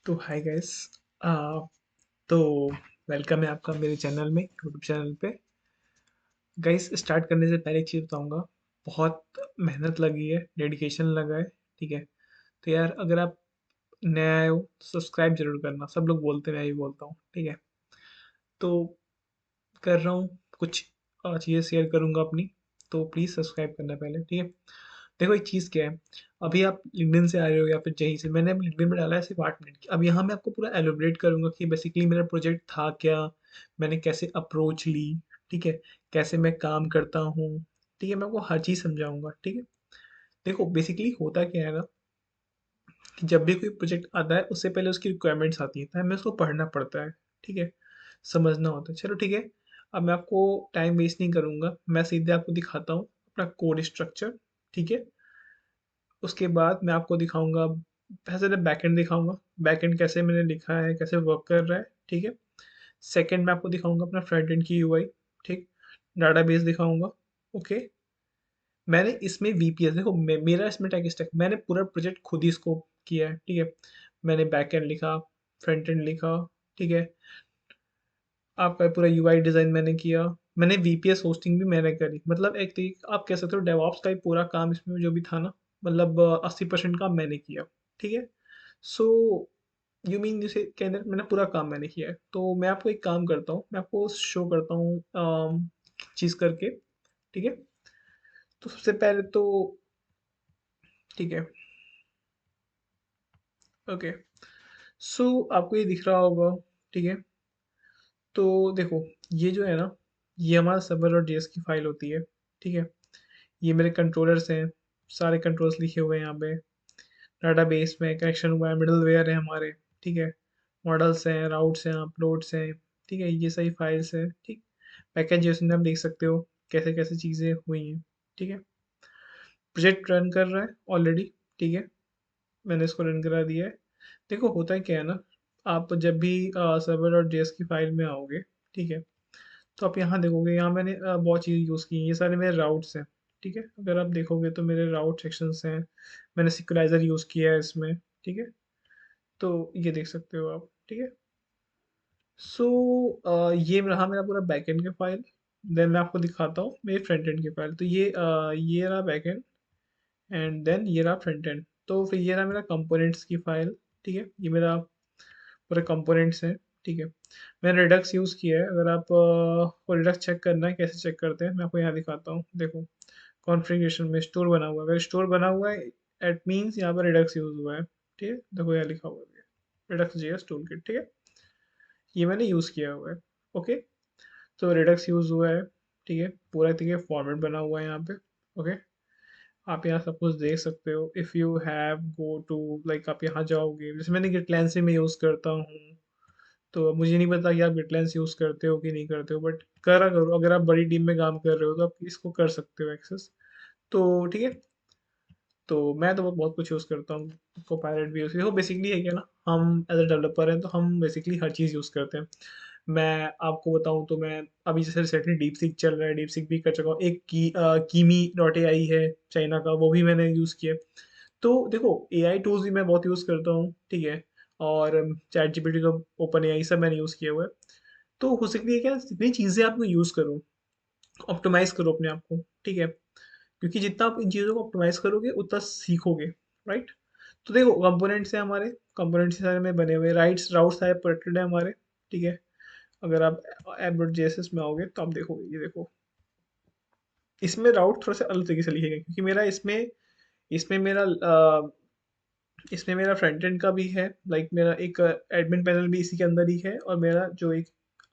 तो hi guys. तो welcome है आपका मेरे चैनल में, यूट्यूब चैनल पे। गाइस, स्टार्ट करने से पहले एक चीज़ बताऊंगा। बहुत मेहनत लगी है, डेडिकेशन लगा है। ठीक है। तो यार, अगर आप नए आए हो तो सब्सक्राइब जरूर करना। सब लोग बोलते हैं, मैं भी बोलता हूँ। ठीक है। तो कर रहा हूँ कुछ चीज़ें शेयर करूँगा अपनी। तो प्लीज़ सब्सक्राइब करना पहले। ठीक है। देखो, एक चीज़ क्या है। अभी आप लिंक्डइन से आ रहे हो या फिर जहीं से, मैंने लिंक्डइन में डाला है सिर्फ 8 मिनट की। अब यहाँ मैं आपको पूरा एलोबरेट करूंगा कि बेसिकली मेरा प्रोजेक्ट था क्या, मैंने कैसे अप्रोच ली। ठीक है। कैसे मैं काम करता हूँ। ठीक है, मैं आपको हर चीज़ समझाऊंगा। ठीक है। देखो, बेसिकली होता क्या है ना, कि जब भी कोई प्रोजेक्ट आता है उससे पहले उसकी रिक्वायरमेंट्स आती है, तो हमें उसको पढ़ना पड़ता है। ठीक है। समझना होता है। चलो ठीक है। अब मैं आपको टाइम वेस्ट नहीं करूंगा, मैं सीधे आपको दिखाता हूँ अपना कोड स्ट्रक्चर। ठीक है। उसके बाद मैं आपको दिखाऊंगा, पहले बैकएंड दिखाऊंगा, बैकएंड कैसे मैंने लिखा है, कैसे वर्क कर रहा है। ठीक है। सेकंड मैं आपको दिखाऊंगा अपना फ्रंट एंड की यूआई। ठीक। डाटाबेस दिखाऊंगा। ओके। मैंने इसमें वीपीएस देखो, मेरा इसमें टेक स्टैक, मैंने पूरा प्रोजेक्ट खुद ही स्कोप किया है। ठीक है। मैंने बैकएंड लिखा, फ्रंट एंड लिखा। ठीक है। आपका पूरा यूआई डिज़ाइन मैंने किया। मैंने वीपीएस होस्टिंग भी मैंने करी। मतलब एक तरीके आप कह सकते हो डेवऑप्स का ही पूरा काम इसमें जो भी था ना, मतलब 80% काम मैंने किया। ठीक है। सो यू मीन जिसे के अंदर मैंने पूरा काम मैंने किया है। तो मैं आपको एक काम करता हूँ, मैं आपको शो करता हूँ चीज़ करके। ठीक है। तो सबसे पहले तो, ठीक है, ओके। सो आपको ये दिख रहा होगा। ठीक है। तो देखो, ये जो है ना, ये हमारा सर्वर और जेएस की फाइल होती है। ठीक है। ये मेरे कंट्रोलर्स हैं, सारे कंट्रोल्स लिखे हुए हैं यहाँ पे। डाटाबेस में कनेक्शन हुआ है, मिडलवेयर है हमारे। ठीक है। मॉडल्स हैं, राउट्स हैं, अपलोड्स हैं। ठीक है, ये सही फाइल्स हैं। ठीक। पैकेज जैसे आप देख सकते हो कैसे कैसे चीज़ें हुई हैं। ठीक है। प्रोजेक्ट रन कर रहा है ऑलरेडी। ठीक है। मैंने इसको रन करा दिया है। देखो, होता है क्या है ना, आप जब भी सर्वर और जेएस की फाइल में आओगे, ठीक है, तो आप यहाँ देखोगे, यहाँ मैंने बहुत चीज़ यूज़ की हैं। ये सारे मेरे राउट्स हैं। ठीक है। अगर आप देखोगे तो मेरे राउट सेक्शंस हैं। मैंने सिक्वलाइज़र यूज़ किया है इसमें। ठीक है। तो ये देख सकते हो आप। ठीक है। सो ये रहा मेरा पूरा बैकएंड का फाइल। देन मैं आपको दिखाता हूँ मेरी फ्रंट एंड की फाइल। तो ये रहा बैकएंड, एंड देन ये रहा फ्रंट एंड। तो फिर ये रहा मेरा कंपोनेंट्स की फाइल। ठीक है। ये मेरा पूरे कंपोनेंट्स हैं। ठीक है। मैंने रिडक्स यूज़ किया है। अगर आप को रिडक्स चेक करना है, कैसे चेक करते हैं, मैं आपको यहाँ दिखाता हूँ। देखो, कॉन्फ़िगरेशन में स्टोर बना हुआ है। अगर स्टोर बना हुआ है, एट मीन्स यहाँ पर रिडक्स यूज़ हुआ है। ठीक है। देखो, यहाँ लिखा हुआ है रिडक्स जेएस टूल किट। ठीक है। ये मैंने यूज़ किया हुआ है। ओके। तो रिडक्स यूज़ हुआ है। ठीक है। पूरा तरीके फॉर्मेट बना हुआ है यहाँ पे। ओके। आप यहाँ सब कुछ देख सकते हो। If you have go to, like आप यहाँ जाओगे, जैसे मैंने गिटलैन से मैं यूज़ करता हूँ। तो अब मुझे नहीं पता कि आप गिटलेंस यूज़ करते हो कि नहीं करते हो, बट करा करो। अगर आप बड़ी टीम में काम कर रहे हो तो आप इसको कर सकते हो एक्सेस। तो ठीक है। तो मैं तो बहुत कुछ यूज़ करता हूँ। कोपायलट भी यूज़, देखो बेसिकली है क्या ना, हम एज अ डेवलपर हैं तो हम बेसिकली हर चीज़ यूज़ करते हैं। मैं आपको बताऊँ तो मैं अभी जैसे रिसेंटली डीप सीक चल रहा है, डीप सीक भी कर चुका हूँ। एक कीमी डॉट ए आई है चाइना का, वो भी मैंने यूज़ किया। तो देखो, एआई टूल्स भी मैं बहुत यूज़ करता हूँ। ठीक है। और चैट जीपीटी, तो ओपन एआई, सब मैंने यूज़ किया हुआ है। तो हो सकती है क्या, जितनी चीज़ें आपको यूज़ करो, ऑप्टिमाइज़ करो अपने आप को। ठीक है। क्योंकि जितना आप इन चीज़ों को ऑप्टिमाइज़ करोगे उतना सीखोगे। राइट। तो देखो, कंपोनेंट्स हैं हमारे, कंपोनेंट्स सारे में बने हुए, राइट्स राउट्स सारे प्रोटेक्टेड है हमारे। ठीक है। अगर आप ऐप डॉट जेएसएस में आओगे तो आप देखोगे, ये देखो, इसमें राउट थोड़ा सा अलग तरीके से लिखे गए, क्योंकि मेरा इसमें इसमें मेरा इसमें मेरा फ्रंट एंड का भी है। लाइक मेरा एक एडमिन पैनल भी इसी के अंदर ही है, और मेरा जो एक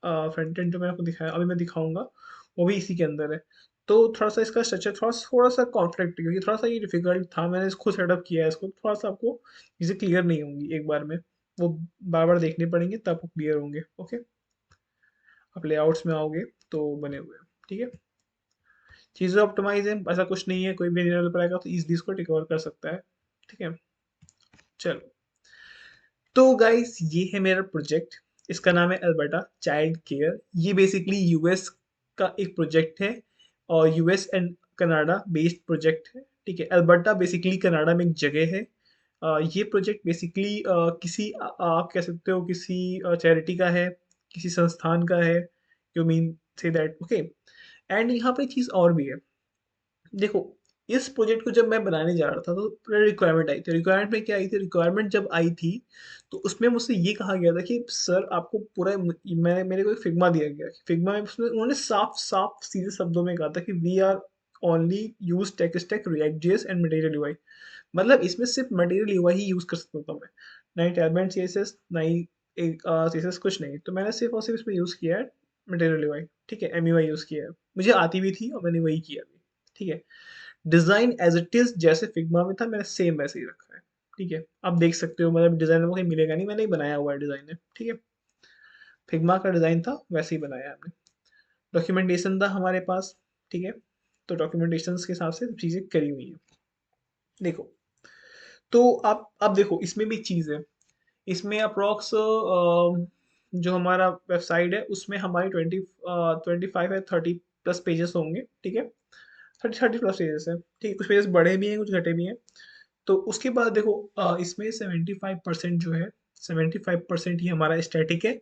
फ्रंट एंड जो मैं आपको दिखाया, अभी मैं दिखाऊंगा, वो भी इसी के अंदर है। तो थोड़ा सा इसका स्ट्रक्चर थोड़ा सा कॉन्फ्लिक्ट, क्योंकि थोड़ा सा ये डिफिकल्ट था। मैंने इसको सेटअप किया है, इसको थोड़ा सा आपको चीज़ें क्लियर नहीं होंगी एक बार में, वो बार बार देखने पड़ेंगे तब वो क्लियर होंगे। ओके। आप लेआउट्स में आओगे तो बने हुए हैं। ठीक है। चीज़ें ऑप्टिमाइज है, ऐसा कुछ नहीं है, कोई भी डेवलपर आएगा तो इजीली इसको रिकवर कर सकता है। ठीक है। चलो, तो गाइस, ये है मेरा प्रोजेक्ट। इसका नाम है अल्बर्टा चाइल्ड केयर। ये बेसिकली यूएस का एक प्रोजेक्ट है, और US and Canada based project है। ठीक है। अल्बर्टा बेसिकली कनाडा में एक जगह है। ये प्रोजेक्ट बेसिकली किसी आप कह सकते हो किसी चैरिटी का है, किसी संस्थान का है, you mean say that okay. And यहाँ पे चीज़ और भी है, देखो इस प्रोजेक्ट को जब मैं बनाने जा रहा था तो पूरा रिक्वायरमेंट आई थी। रिक्वायरमेंट में क्या आई थी, रिक्वायरमेंट जब आई थी तो उसमें मुझसे ये कहा गया था कि सर आपको पूरा मैं मेरे को एक फिग्मा दिया गया। फिग्मा में उसमें उन्होंने साफ साफ सीधे शब्दों में कहा था कि we are only use tech stack React JS and Material UI. मतलब इसमें सिर्फ मटेरियल यूआई ही यूज कर सकता था मैं, ना ही टैबलेट सीएसएस ना ही एक सीएसएस, कुछ नहीं। तो मैंने सिर्फ और सिर्फ इसमें यूज किया है मटेरियल यूआई, ठीक है, एमयूआई यूज किया है, मुझे आती भी थी और मैंने वही किया भी, ठीक है। डिज़ाइन एज़ इट इज़ जैसे फिग्मा में था मैंने सेम वैसे ही रखा है, ठीक है। आप देख सकते हो मतलब डिज़ाइन में कहीं मिलेगा नहीं, मैंने ही बनाया हुआ है डिज़ाइन है, ठीक है। फिग्मा का डिज़ाइन था वैसे ही बनाया है हमने। डॉक्यूमेंटेशन था हमारे पास, ठीक है। तो डॉक्यूमेंटेशंस के हिसाब से चीज़ें करी हुई हैं। देखो, तो आप अब देखो इसमें भी एक चीज़ है, इसमें अप्रॉक्स जो हमारा वेबसाइट है उसमें हमारी 25 या 30 प्लस पेजेस होंगे, ठीक है। 30 प्लस पेजेस है, ठीक है। कुछ पेजेस बड़े भी हैं, कुछ घटे भी हैं। तो उसके बाद देखो इसमें 75% जो है, 75% ये हमारा स्टैटिक है,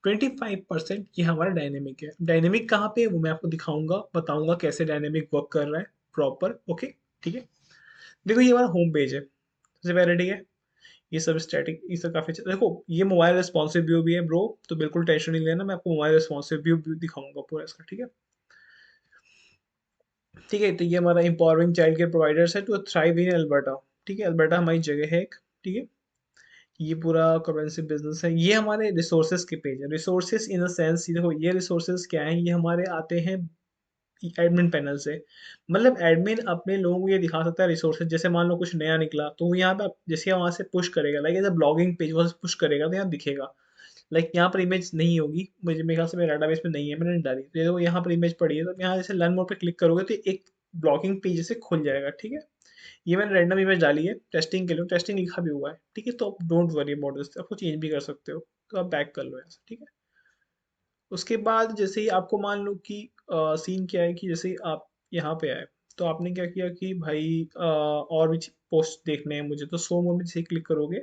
25% ये हमारा डायनेमिक है। डायनेमिक कहाँ पे है वो मैं आपको दिखाऊंगा, बताऊंगा कैसे डायनेमिक वर्क कर रहा है प्रॉपर, ओके, ठीक है। देखो ये हमारा होम पेज है, सबसे पहले, ठीक है। ये सब स्टैटिक, ये सब काफी अच्छा। देखो ये मोबाइल रिस्पॉन्सिव व्यू भी है ब्रो, तो बिल्कुल टेंशन नहीं लेना, मैं आपको मोबाइल रिस्पॉन्सिव व्यू भी दिखाऊंगा पूरा इसका, ठीक है। ठीक है, तो ये हमारा एम्पावरिंग चाइल्ड केयर प्रोवाइडर्स है टू थ्राइव इन अल्बर्टा, ठीक है। अल्बर्टा हमारी जगह है एक, ठीक है। ये पूरा करेंसी बिजनेस है। ये हमारे रिसोर्सेज के पेज है, रिसोर्सेज इन द सेंस, देखो ये रिसोर्सेज क्या है, ये हमारे आते हैं एडमिन पैनल से। मतलब एडमिन अपने लोगों को ये दिखा सकता है रिसोर्सेज, जैसे मान लो कुछ नया निकला तो वो यहाँ पे जैसे वहां से पुश करेगा, लाइक एज ब्लॉगिंग पेज वहां से पुश करेगा तो यहाँ दिखेगा। लाइक यहाँ पर इमेज नहीं होगी, मुझे मेरे ख्याल से मेरे डाटाबेस में नहीं है, मैंने नहीं डाली, तो ये देखो यहाँ पर इमेज पड़ी है, तो यहाँ जैसे लर्न मोड पे क्लिक करोगे तो एक ब्लॉगिंग पेज से खुल जाएगा, ठीक है। ये मैंने रैंडम इमेज डाली है टेस्टिंग के लिए, टेस्टिंग लिखा भी हुआ है, ठीक है। तो आप डोंट वरी अबाउट दिस, आपको चेंज भी कर सकते हो, तो आप बैक कर लो ऐसा, ठीक है। उसके बाद जैसे ही आपको मान लो कि सीन क्या है कि जैसे ही आप यहाँ पे आए तो आपने क्या किया कि भाई और भी पोस्ट देखने हैं मुझे, तो शो मोर में जैसे क्लिक करोगे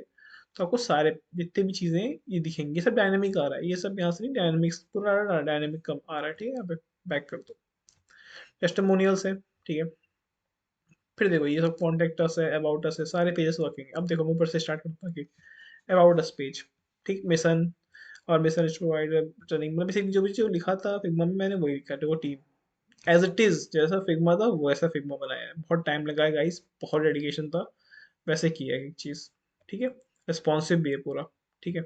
तो आपको सारे जितने भी चीज़ें ये दिखेंगी, ये सब डायनेमिक आ रहा है, ये सब यहाँ से नहीं, डायनेमिक्स पूरा डायनेमिक कम आ रहा है, ठीक है। यहाँ पे बैक कर दो, टेस्टिमोनियल्स है, ठीक है। फिर देखो ये सब कॉन्टेक्ट अस है, अबाउट अस है, सारे पेजेस वर्किंग है। अब देखो मैं ऊपर से स्टार्ट करता हूँ कि अबाउट अस पेज, ठीक, मिशन और मिशन इज प्रोवाइडर ट्रेनिंग, मतलब बेसिकली जो भी जो लिखा था फिग्मा में मैंने वही लिखा, देखो टीम एज इट इज जैसा फिग्मा था वैसा फिग्मा बनाया है। बहुत टाइम लगा है गाइस, बहुत डेडिकेशन था, वैसे किया है एक चीज़, ठीक है। रिस्पॉन्सिव भी है पूरा, ठीक है।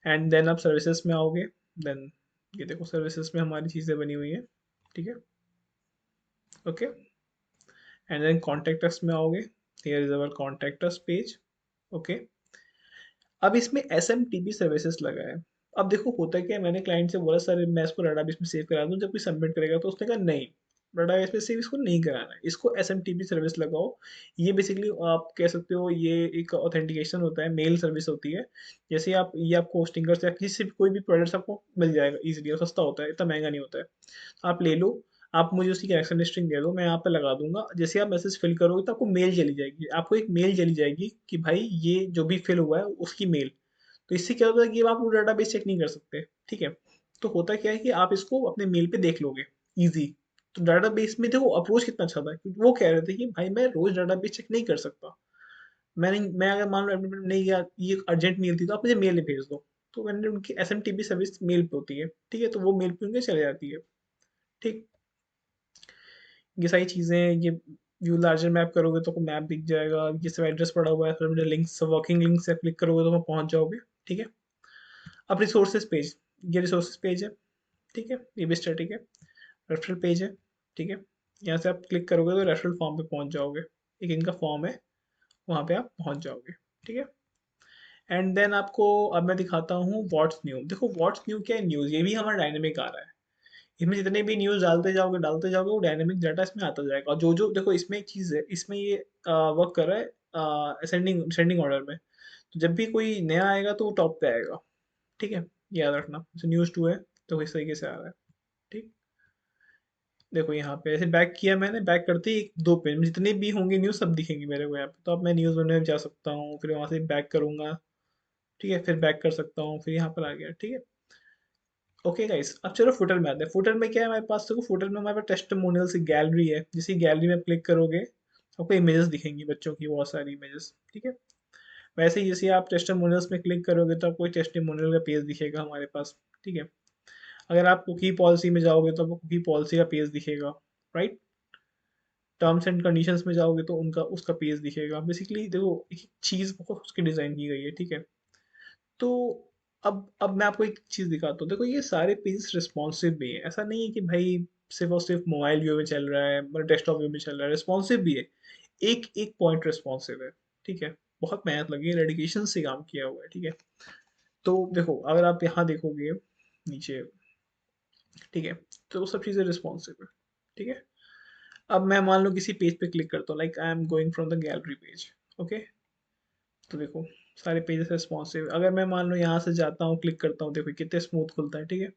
एंड देन आप सर्विसेज में आओगे, देन ये देखो सर्विसेज में हमारी चीज़ें बनी हुई है, ठीक है, okay. And then contact us में आओगे, here is our contact us page, okay. अब इसमें S M T P services लगा है। अब देखो होता क्या है, मैंने क्लाइंट से बोला सर मैं इसको डाटाबेस में सेव करा दूं, जब कोई सबमिट करेगा तो उसने कहा नहीं, डाटाबेस में सेव इसको नहीं कराना है, इसको S M T P service लगाओ। ये बेसिकली आप कह सकते हो ये एक ऑथेंटिकेशन होता है, मेल सर्विस होती है। जैसे आप ये आपको होस्टिंगर से या किसी से भी कोई भी प्रोडक्ट आपको मिल जाएगा इजीली, और सस्ता होता है, इतना महंगा नहीं होता है। आप ले लो, आप मुझे उसकी कनेक्शन स्ट्रिंग दे दो, मैं यहाँ पे लगा दूंगा। जैसे आप मैसेज फिल करोगे तो आपको मेल चली जाएगी, आपको एक मेल चली जाएगी कि भाई ये जो भी फिल हुआ है उसकी मेल। तो इससे क्या होता है कि आप वो डाटाबेस चेक नहीं कर सकते, ठीक है। तो होता क्या है कि आप इसको अपने मेल पे देख लोगे, इजी। तो डाटाबेस में देखो अप्रोच कितना अच्छा था, क्योंकि वो कह रहे थे कि भाई मैं रोज डाटाबेस चेक नहीं कर सकता। मैं अगर मान लो एडमिट नहीं गया, ये अर्जेंट मेल थी तो आप मुझे मेल भेज दो। तो मैंने उनकी S M T P service mail पे होती है, ठीक है, तो वो मेल पे उनके चले जाती है, ठीक। ये सारी चीज़ें, ये व्यू लार्जर मैप करोगे तो मैप दिख जाएगा, ये सब एड्रेस पड़ा हुआ है, फिर मुझे लिंक्स, वर्किंग लिंक से क्लिक करोगे तो वहाँ पहुँच जाओगे, ठीक है। अब रिसोर्सेज पेज, ये रिसोर्सेज पेज है, ठीक है, ये भी स्टैटिक है। रेफरल पेज है, ठीक है। यहाँ से आप क्लिक करोगे तो रेफरल फॉर्म पे पहुँच जाओगे, एक इनका फॉर्म है, वहाँ पे आप पहुँच जाओगे, ठीक है। एंड देन आपको अब मैं दिखाता हूँ व्हाट्स न्यू। देखो व्हाट्स न्यू क्या है, न्यूज़ ये भी हमारा डायनेमिक आ रहा है। इसमें जितने भी न्यूज़ डालते जाओगे वो डायनेमिक डाटा इसमें आता जाएगा। और जो जो देखो इसमें एक चीज़ है, इसमें ये वर्क कर रहा है असेंडिंग सेंडिंग ऑर्डर में। तो जब भी कोई नया आएगा तो वो टॉप पे आएगा, ठीक है। याद रखना, जैसे न्यूज़ 2 है तो इस तरीके से आ रहा है, ठीक। देखो यहाँ पे ऐसे बैक किया मैंने, बैक करते ही दो पेज जितने भी होंगे न्यूज़ सब दिखेंगे मेरे को यहाँ पे। तो अब मैं न्यूज़ में जा सकता हूँ, फिर वहाँ से बैक करूँगा, ठीक है, फिर बैक कर सकता हूँ, फिर यहाँ पर आ गया, ठीक है। ओके गाइस, अब चलो फुटर में आते हैं। फुटर में क्या है हमारे पास, देखो फुटर में हमारे पास टेस्टिमोनियल्स की गैलरी है। जिस गैलरी में क्लिक करोगे आपको इमेजेस दिखेंगी, बच्चों की बहुत सारी इमेजेस, ठीक है। वैसे ही जैसे आप टेस्टिमोनियल्स में क्लिक करोगे तो आपको टेस्टिमोनियल का पेज दिखेगा हमारे पास, ठीक है। अगर आप कुकी पॉलिसी में जाओगे तो आपको कुकी पॉलिसी का पेज दिखेगा, राइट। टर्म्स एंड कंडीशंस में जाओगे तो उनका उसका पेज दिखेगा। बेसिकली देखो एक चीज़ बहुत उसकी डिज़ाइन की गई है, ठीक है। तो अब मैं आपको एक चीज़ दिखाता हूँ। देखो ये सारे पेजेस रिस्पॉन्सिव भी है, ऐसा नहीं है कि भाई सिर्फ और सिर्फ मोबाइल व्यू में चल रहा है, मतलब डेस्कटॉप व्यू में चल रहा है। रिस्पॉन्सिव भी है, एक एक पॉइंट रिस्पॉन्सिव है, ठीक है। बहुत मेहनत लगी है, डेडिकेशन से काम किया हुआ है, ठीक है। तो देखो अगर आप यहाँ देखोगे नीचे, ठीक है, तो वो सब चीज़ें रिस्पॉन्सिव है, ठीक है। अब मैं मान लो किसी पेज पे क्लिक करता हूँ, like I am going from the gallery page, okay. तो देखो सारे पेजेस रिस्पॉन्सिव। अगर मैं मान लो यहाँ से जाता हूँ, क्लिक करता हूँ, देखो कितने स्मूथ खुलता है, ठीक है।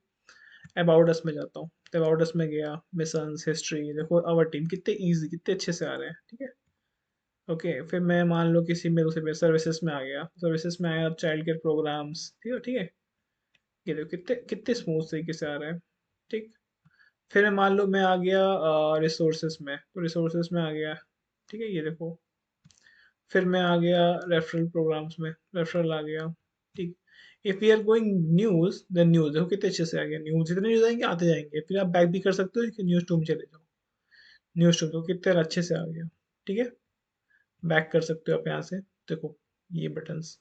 अबाउट अस में जाता हूँ, तो अबाउट अस में गया, मिशंस, हिस्ट्री, देखो आवर टीम कितने इजी, कितने अच्छे से आ रहे हैं, ठीक है। ओके, फिर मैं मान लो किसी में दूसरे सर्विसेज में आ गया, सर्विसेज में आया, चाइल्ड केयर प्रोग्राम्स, ठीक है, ठीक है। ये देखो कितने कितने स्मूथ तरीके से आ रहा है, ठीक। फिर मैं मान लो मैं आ गया रिसोर्सेज में, तो रिसोर्सेज में आ गया, ठीक है, ये देखो। फिर मैं आ गया रेफरल प्रोग्राम्स में, रेफरल आ गया, ठीक। If we are going news, then news देखो कितने अच्छे से आ गया, न्यूज जितने न्यूज आएंगे आते जाएंगे। फिर आप बैक भी कर सकते हो कि न्यूज टू में चले जाओ, न्यूज टू तो कितने अच्छे से आ गया, ठीक है। बैक कर सकते हो आप यहाँ से, देखो ये बटन्स।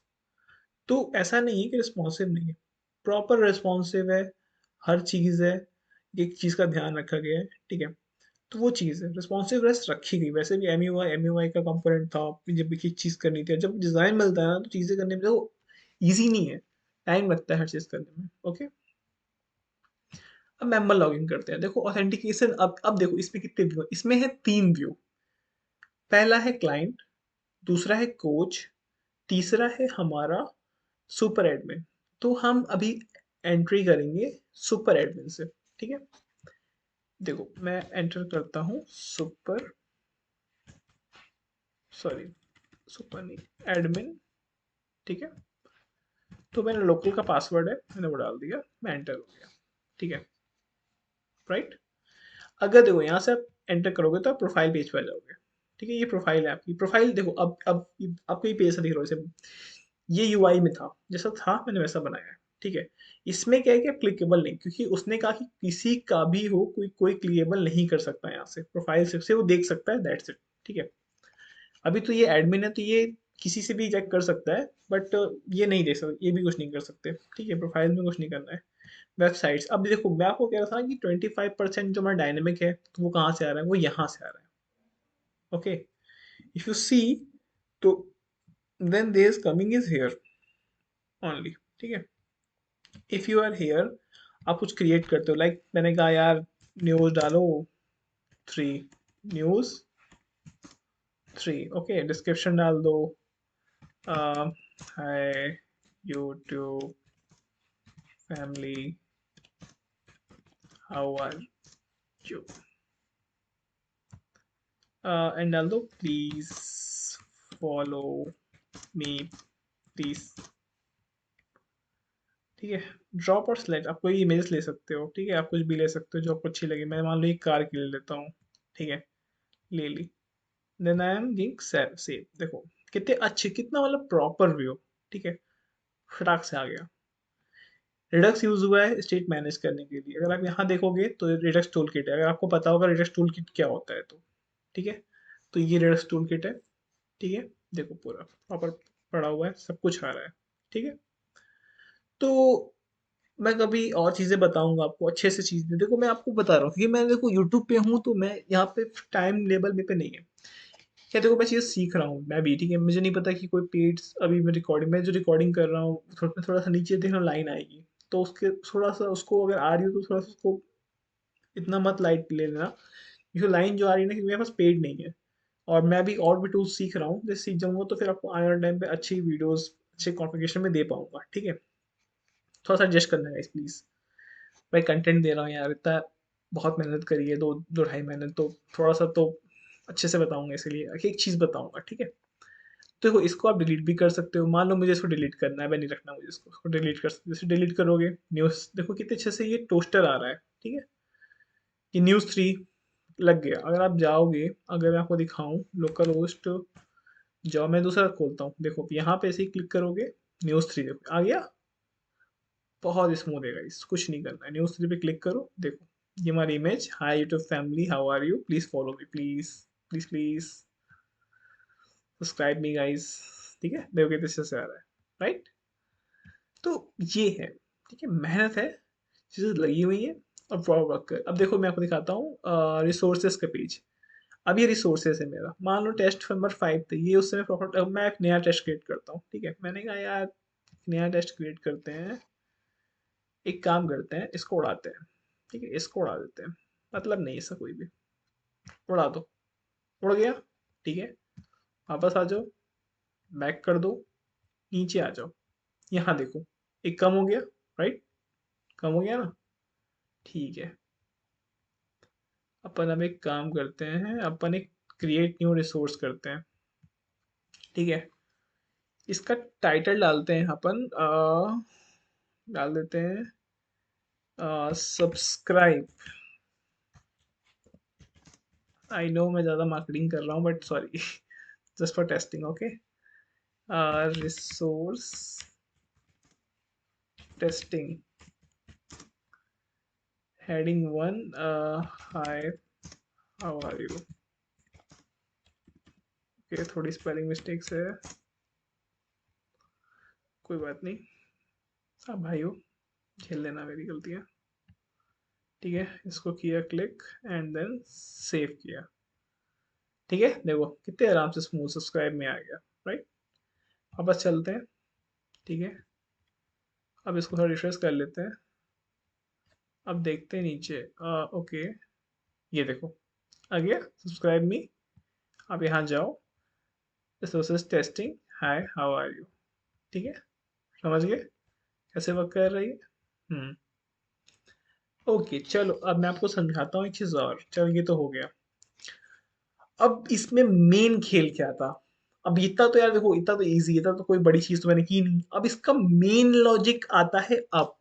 तो ऐसा नहीं है कि रिस्पॉन्सिव नहीं है, प्रॉपर रिस्पॉन्सिव है, हर चीज़ है, एक चीज़ का ध्यान रखा गया है, ठीक है। तो वो चीज़ है, रिस्पॉन्सिवनेस रखी गई। वैसे भी एम यू आई का कंपोनेंट था, जब भी चीज़ करनी थी, जब डिज़ाइन मिलता है ना तो चीज़ें करने में तो ईजी नहीं है, टाइम लगता है हर चीज़ करने में, ओके। अब मेंबर लॉगिन करते हैं। देखो ऑथेंटिकेशन, अब देखो इसमें कितने व्यू, इसमें है 3 व्यू। पहला है क्लाइंट, दूसरा है कोच, तीसरा है हमारा सुपर एडमिन। तो हम अभी एंट्री करेंगे सुपर एडमिन से, ठीक है। देखो मैं एंटर करता हूँ सुपर, सॉरी सुपर नहीं, एडमिन, ठीक है। तो मेरा लोकल का पासवर्ड है, मैंने वो डाल दिया, मैं एंटर हो गया, ठीक है, राइट। अगर देखो यहाँ से आप एंटर करोगे तो आप प्रोफाइल पेज पर जाओगे, ठीक है। ये प्रोफाइल है आपकी प्रोफाइल। देखो अब आपको ये पेज से दिख रहा है, जैसे ये यूआई में था, जैसा था मैंने वैसा बनाया है, ठीक है। इसमें क्या है कि क्लिकेबल नहीं, क्योंकि उसने कहा कि किसी का भी हो, कोई कोई क्लिकेबल नहीं कर सकता यहाँ से, प्रोफाइल से वो देख सकता है, दैट्स इट, ठीक है। अभी तो ये एडमिन है तो ये किसी से भी चेक कर सकता है, बट ये नहीं देख सकते, ये भी कुछ नहीं कर सकते, ठीक है। प्रोफाइल में कुछ नहीं करना है। वेबसाइट्स, अब देखो मैं आपको कह रहा था कि 25% जो हमारा डायनेमिक है, तो वो कहाँ से आ रहा है, वो यहाँ से आ रहा है, ओके। इफ यू सी, तो then there is coming is here only, ठीक है। इफ यू आर हेयर, आप कुछ क्रिएट करते हो, लाइक मैंने कहा यार न्यूज डालो 3, न्यूज 3, ओके, डिस्क्रिप्शन डाल दो, hi YouTube family, how are you, and डाल दो प्लीज फॉलो मी प्लीज, ठीक है। ड्रॉप और सेलेक्ट, आप कोई इमेज ले सकते हो, ठीक है, आप कुछ भी ले सकते हो जो आपको अच्छी लगे। मैं मान लो एक कार की ले लेता हूँ, ठीक है, ले ली। Then I am going save save, देखो कितने अच्छे, कितना मतलब प्रॉपर व्यू, ठीक है, फटाक से आ गया। रिडक्स यूज हुआ है स्टेट मैनेज करने के लिए। अगर आप यहाँ देखोगे तो रिडक्स टूल किट है, अगर आपको पता होगा रिडक्स टूल किट क्या होता है तो, ठीक है। तो ये रिडक्स टूल किट है, ठीक है। देखो पूरा प्रॉपर पड़ा हुआ है, सब कुछ आ रहा है, ठीक है। तो मैं कभी और चीज़ें बताऊंगा आपको, अच्छे से चीज़ें। देखो मैं आपको बता रहा हूँ कि मैं देखो यूट्यूब पे हूँ, तो मैं यहाँ पे टाइम लेवल में पे नहीं है, क्या देखो मैं चीज़ सीख रहा हूँ मैं भी, ठीक है। मुझे नहीं पता कि कोई पेड, अभी मैं रिकॉर्डिंग, मैं जो रिकॉर्डिंग कर रहा हूँ थोड़ा सा नीचे देखना लाइन आएगी, तो उसके थोड़ा सा उसको अगर आ रही हो तो थोड़ा सा उसको इतना मत लाइट ले लेना, क्योंकि लाइन जो आ रही है ना, क्योंकि मेरे पास पेड नहीं है। और मैं भी और भी टूल्स सीख रहा हूँ, जैसे सीख जाऊंगा तो फिर आपको आने वाले टाइम पे अच्छी वीडियोस अच्छे कॉन्फ़िगरेशन में दे पाऊंगा, ठीक है। थोड़ा सा एडजस्ट करना है प्लीज, भाई कंटेंट दे रहा हूँ यार, इतना बहुत मेहनत करी है, 2 ढाई महीने, तो थोड़ा-सा तो अच्छे से बताऊँगा, इसीलिए एक चीज़ बताऊँगा, ठीक है? तो देखो, इसको आप डिलीट भी कर सकते हो। मान लो मुझे इसको डिलीट करना है, मैं नहीं रखना मुझे इसको डिलीट कर सकते हो। जैसे डिलीट करोगे, न्यूज़ देखो कितने अच्छे से ये टोस्टर आ रहा है, ठीक है? ये न्यूज़ 3 लग गया। अगर आप जाओगे, अगर मैं आपको दिखाऊँ लोकल होस्ट, जाओ, मैं दूसरा खोलता हूँ। देखो यहाँ पे ऐसे ही क्लिक करोगे, न्यूज़ 3 देखो आ गया। बहुत स्मूथ है गाइस, कुछ नहीं करना है। न्यूज़ 3 पे क्लिक करो, देखो ये हमारी image. Hi YouTube family, how are you, please follow me, please please please subscribe me guys. ठीक है, देखो कितने अच्छे से आ रहा है, राइट? तो ये है, ठीक है, मेहनत है, चीज़ें लगी हुई है, और प्रॉपर वर्क कर। अब देखो मैं आपको दिखाता हूँ रिसोर्सेज का पेज। अब ये रिसोर्सेज है मेरा, मान लो टेस्ट नंबर 5 थे ये, उस समय प्रॉपर। अब मैं एक नया टेस्ट क्रिएट करता हूँ, ठीक है, मैंने कहा यार नया टेस्ट क्रिएट करते हैं, एक काम करते हैं, इसको उड़ाते हैं, ठीक है, इसको उड़ा देते हैं, मतलब नहीं इसका कोई भी, उड़ा दो, उड़ गया, ठीक है, वापस आ जाओ, बैक कर दो, नीचे आ जाओ, यहाँ देखो, एक कम हो गया, राइट? कम हो गया ना, ठीक है। अपन अब एक काम करते हैं, अपन एक क्रिएट न्यू रिसोर्स करते हैं, ठीक है। इसका टाइटल डालते हैं अपन, डाल देते हैं सब्सक्राइब। आई नो मैं ज़्यादा मार्केटिंग कर रहा हूँ, but sorry, just for testing, okay. Resource testing, heading 1, hi how are you. Okay, थोड़ी स्पेलिंग मिस्टेक्स है, कोई बात नहीं, सब भाइयों झेल लेना मेरी गलतियाँ, ठीक है। इसको किया क्लिक, एंड देन सेव किया, ठीक है। देखो कितने आराम से स्मूथ सब्सक्राइब में आ गया, राइट? अब बस चलते हैं, ठीक है। अब इसको थोड़ा रिफ्रेश कर लेते हैं, अब देखते हैं नीचे, ओके, ये देखो आ गया सब्सक्राइब मी। अब यहाँ जाओ, resources testing, hi how are you, ठीक है, समझ गए कैसे वर्क कर रही है? हम्म। ओके, चलो अब मैं आपको समझाता हूँ एक चीज़ और। चलो ये तो हो गया, अब इसमें मेन खेल क्या था? अब इतना तो यार देखो, इतना तो इजी, इतना तो कोई बड़ी चीज तो मैंने की नहीं। अब इसका मेन लॉजिक आता है अब,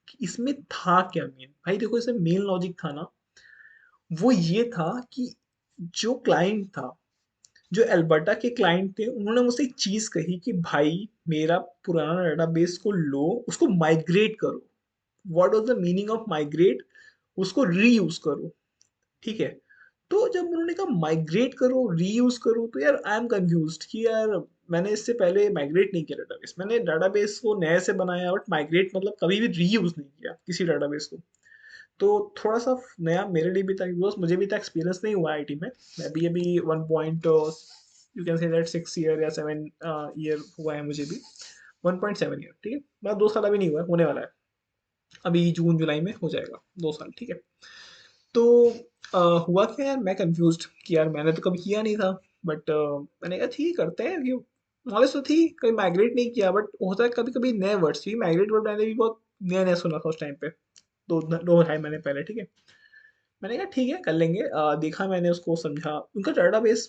कि इसमें था क्या मेन। भाई देखो, इसमें मेन लॉजिक था ना, वो ये था कि जो क्लाइंट था, जो एल्बर्टा के क्लाइंट थे, उन्होंने मुझसे एक चीज कही कि भाई मेरा पुराना डेटाबेस को लो, उसको माइग्रेट करो। What was the meaning of migrate? उसको रीयूज करो, ठीक है। तो जब उन्होंने कहा माइग्रेट करो, रीयूज करो, तो यार आई एम कंफ्यूज्ड कि यार मैंने इससे पहले माइग्रेट नहीं किया डेटाबेस, मैंने डेटाबेस को नए से बनाया, बट माइग्रेट मतलब कभी भी रीयूज नहीं किया किसी डेटाबेस को। तो थोड़ा सा नया मेरे लिए भी था, बिकॉज मुझे भी था, एक्सपीरियंस नहीं हुआ आईटी में। मैं भी अभी 1 point, you can say that 6 year या 7 ईयर हुआ है मुझे भी, 1.7 ईयर, ठीक है। मैं 2 साल अभी नहीं हुआ है, होने वाला है, अभी जून जुलाई में हो जाएगा 2 साल, ठीक है। तो हुआ क्या यार, मैं कंफ्यूज्ड कि यार मैंने तो कभी किया नहीं था, बट मैंने कहा ठीक है, करते हैं, क्यों, नॉलेज तो थी, कभी माइग्रेट नहीं किया, बट होता है कभी कभी नए वर्ड्स भी, माइग्रेट वर्ड मैंने भी बहुत नया नया सुना था उस टाइम पे, 2 2 ढाई महीने पहले, ठीक है। मैंने कहा ठीक है कर लेंगे, देखा, मैंने उसको समझा। उनका डाटाबेस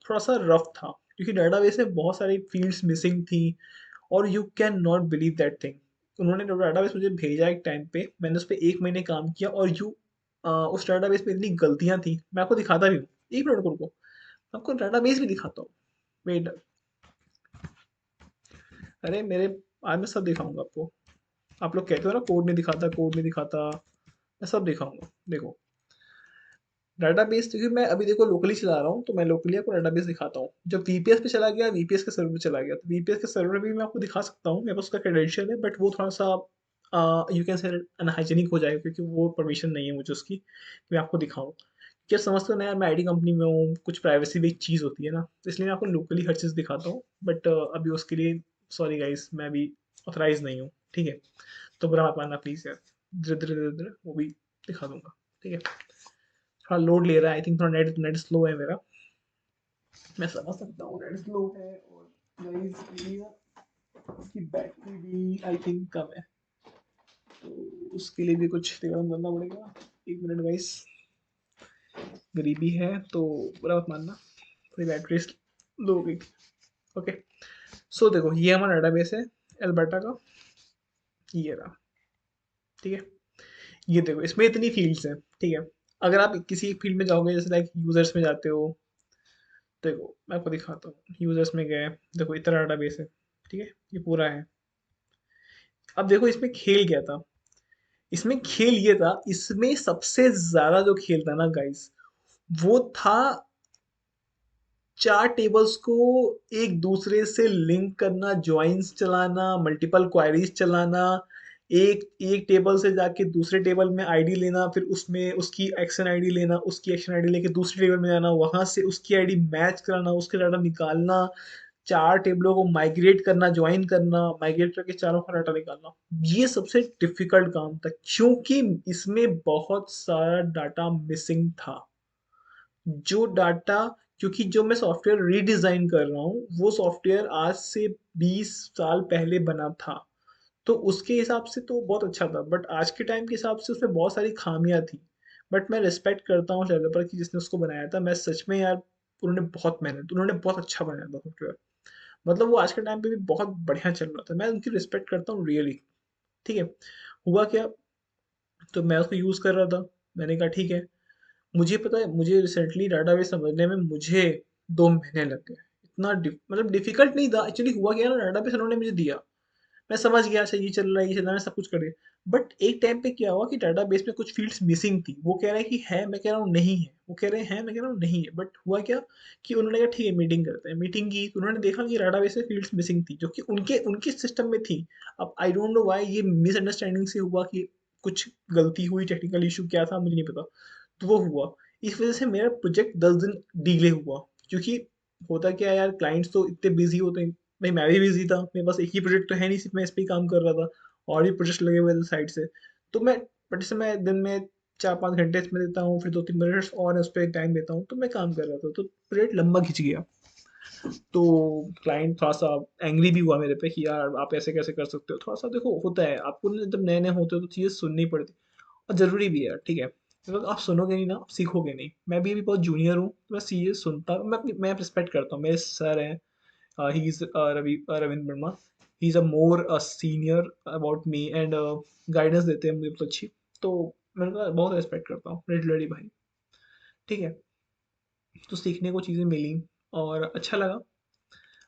थोड़ा सा रफ था, क्योंकि डाटाबेस में बहुत सारी फील्ड्स मिसिंग थी, और you can not believe that thing. उन्होंने डाटाबेस मुझे भेजा एक टाइम पे, मैंने उस पर 1 महीने काम किया, और उस डाटाबेस में इतनी गलतियां थी, मैं आपको दिखाता भी हूँ, 1 मिनट को रुको, मैं आपको डाटाबेस भी दिखाता हूँ, वेट। अरे मेरे, आज मैं सब दिखाऊंगा आपको। आप लोग कहते हो ना कोड नहीं दिखाता, कोड नहीं दिखाता, मैं सब दिखाऊंगा, देखो। डाटाबेस, क्योंकि मैं अभी देखो लोकली चला रहा हूँ, तो मैं लोकली आपको डाटाबेस दिखाता हूँ। जब वीपीएस पे चला गया, वीपीएस के सर्वर पे चला गया, तो वीपीएस के सर्वर भी मैं आपको दिखा सकता हूँ, मेरे पास उसका क्रेडेंशियल है, बट वो थोड़ा सा यू कैन से अनहाइजीनिक हो जाएगा, क्योंकि वो परमिशन नहीं है मुझे उसकी कि मैं आपको दिखाऊँ। क्या समझते हो ना यार, मैं आईटी कंपनी में हूँ, कुछ प्राइवेसी भी एक चीज़ होती है ना, तो इसलिए मैं आपको लोकली हर चीज़ दिखाता हूँ, बट अभी उसके लिए सॉरी गाइस, मैं अभी ऑथराइज नहीं हूँ, ठीक है। तो बुरा मत मानना प्लीज़ यार, धीरे धीरे धीरे धीरे वो भी दिखा दूंगा, ठीक है। थोड़ा लोड ले रहा है, आई थिंक थोड़ा नेट नेट स्लो है मेरा, मैं समझ सकता हूँ नेट स्लो है, और गाइस की बैटरी भी आई थिंक कम है। तो उसके लिए भी कुछ दिमाग करना पड़ेगा। 1 मिनट गाइस, गरीबी है तो बुरा मत मानना, थोड़ी बैटरी लो हो गई थी। ओके, सो देखो ये हमारा डेटाबेस है एल्बर्टा का, ये रहा, ठीक है। ये देखो इसमें इतनी फील्ड्स हैं, ठीक है। अगर आप किसी एक फील्ड में जाओगे, जैसे लाइक यूजर्स में जाते हो, देखो मैं आपको दिखाता हूँ, यूजर्स में गए, देखो इतना डेटाबेस है, ठीक है, ये पूरा है। अब देखो इसमें खेल क्या था, इसमें खेल ये था, इसमें सबसे ज्यादा जो खेल था ना गाइस, वो था 4 टेबल्स को एक दूसरे से लिंक करना, ज्वाइंस चलाना, मल्टीपल क्वेरीज चलाना, एक एक टेबल से जाके दूसरे टेबल में आईडी लेना, फिर उसमें उसकी एक्शन आईडी लेना, उसकी एक्शन आईडी लेके दूसरे टेबल में जाना, वहां से उसकी आईडी मैच कराना, उसके डाटा निकालना, 4 टेबलों को माइग्रेट करना, ज्वाइन करना, माइग्रेट करके चारों का डाटा निकालना। ये सबसे डिफिकल्ट काम था, क्योंकि इसमें बहुत सारा डाटा मिसिंग था। जो डाटा, क्योंकि जो मैं सॉफ्टवेयर रीडिजाइन कर रहा हूँ, वो सॉफ्टवेयर आज से 20 साल पहले बना था, तो उसके हिसाब से तो बहुत अच्छा था, बट आज के टाइम के हिसाब से उसमें बहुत सारी खामियां थी। बट मैं रिस्पेक्ट करता हूँ डेवलपर की जिसने उसको बनाया था, मैं सच में यार, उन्होंने बहुत अच्छा बनाया था सॉफ्टवेयर। मतलब वो आज के टाइम पे भी बहुत बढ़िया चल रहा था, मैं उनकी रिस्पेक्ट करता हूँ रियली। ठीक है, हुआ क्या, तो मैं उसको यूज़ कर रहा था, मैंने कहा ठीक है। मुझे पता है, मुझे रिसेंटली डाटाबेस समझने में मुझे 2 महीने लग गए। इतना मतलब डिफिकल्ट नहीं था एक्चुअली। हुआ क्या ना, डाटाबेस उन्होंने मुझे दिया, मैं समझ गया अच्छा ये चल रहा है, ये चल रहा है, सब कुछ कर दिया। बट एक टाइम पे क्या हुआ कि डाटाबेस में कुछ फील्ड्स मिसिंग थी, वो कह रहे हैं कि है, मैं कह रहा हूँ नहीं है, वो कह रहे हैं, मैं कह रहा हूँ नहीं है। बट हुआ क्या कि उन्होंने कहा ठीक है मीटिंग करते हैं, मीटिंग की तो उन्होंने देखा कि डाटाबेस में फील्ड्स मिसिंग थी जो कि उनके उनके सिस्टम में थी। अब आई डोंट नो व्हाई, ये मिसअंडरस्टैंडिंग से हुआ कि कुछ गलती हुई, टेक्निकल इशू क्या था मुझे नहीं पता, तो वो हुआ। इस वजह से मेरा प्रोजेक्ट 10 दिन डिले हुआ, क्योंकि होता क्या है यार, क्लाइंट्स तो इतने बिजी होते हैं। भाई मैं भी बिजी था, मेरे पास एक ही प्रोजेक्ट तो है नहीं, सिर्फ मैं इस पे ही काम कर रहा था, और भी प्रोजेक्ट लगे हुए थे साइड से। तो मैं, बट जैसे मैं दिन में 4-5 घंटे इसमें देता हूँ, फिर 2-3 मिनट और उस पर टाइम देता हूँ, तो मैं काम कर रहा था, तो प्रोजेक्ट लंबा खिंच गया। तो क्लाइंट थोड़ा सा एंग्री भी हुआ मेरे पे कि यार आप ऐसे कैसे कर सकते हो। थोड़ा सा देखो होता है, आपको ना जब नए नए होते हो तो चीज़ें सुननी पड़ती, और ज़रूरी भी है यार, ठीक है। अगर आप सुनोगे नहीं ना, आप सीखोगे नहीं। मैं भी अभी बहुत जूनियर हूँ, तो मैं चीज़ें सुनता हूँ, मैं रिस्पेक्ट करता हूँ, मेरे सर हैं, he is Ravindra Verma, he is a more senior about me, and guidance देते हैं मुझे बहुत अच्छी। तो मैं उनका बहुत रिस्पेक्ट करता हूँ, लिटरली भाई, ठीक है। तो सीखने को चीज़ें मिली और अच्छा लगा।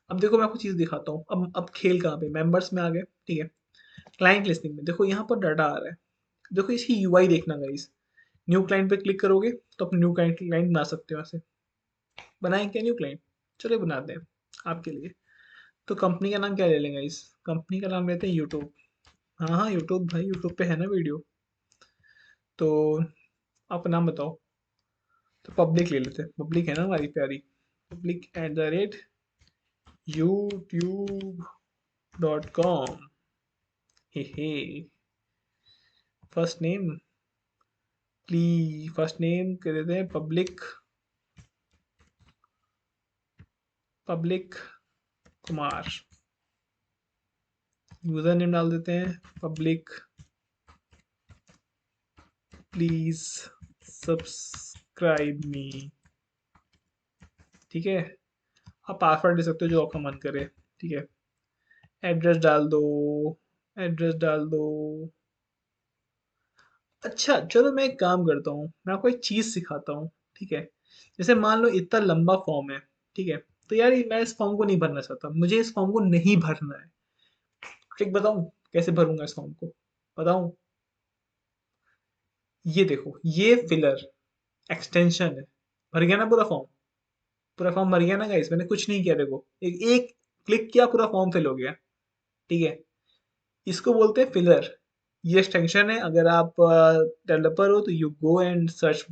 अब देखो मैं आपको चीज़ दिखाता हूँ, अब खेल कहाँ पे, मेंबर्स में आ गए, ठीक है। क्लाइंट लिस्टिंग में देखो, यहाँ पर डाटा आ रहा है, देखो इसकी यूआई देखना गाइस। न्यू क्लाइंट पे क्लिक करोगे तो आप न्यू क्लाइंट बना सकते हो ऐसे। बनाएं क्या न्यू क्लाइंट, चलो बनाते हैं आपके लिए। तो कंपनी का नाम क्या ले लेंगे इस, कंपनी का नाम लेते हैं यूट्यूब। हाँ हाँ यूट्यूब भाई, यूट्यूब पे है ना वीडियो। तो आप नाम बताओ, तो पब्लिक ले लेते हैं, पब्लिक है ना हमारी प्यारी, public@youtube.com। Hey hey, first name, please first name कह देते हैं public, public Kumar. User name डाल देते हैं पब्लिक, प्लीज सब्सक्राइब मी, ठीक है। आप पासवर्ड दे सकते हो जो आपका मन करे, ठीक है। एड्रेस डाल दो, एड्रेस डाल दो। अच्छा चलो मैं एक काम करता हूँ, मैं आपको एक चीज़ सिखाता हूँ, ठीक है। जैसे मान लो इतना लंबा फॉर्म है, ठीक है। तो यार मैं इस फॉर्म को नहीं भरना चाहता, मुझे इस फॉर्म को नहीं भरना है। ट्रिक बताऊँ कैसे भरूंगा इस फॉर्म को, बताऊँ। ये देखो, ये फिलर एक्सटेंशन है, भर गया ना पूरा फॉर्म, पूरा फॉर्म भर गया ना गाइस, मैंने कुछ नहीं किया, देखो एक एक क्लिक किया पूरा फॉर्म फिल हो गया, ठीक है। इसको बोलते हैं फिलर। ये एक्सटेंशन है, अगर आप डेवलपर हो तो you go and search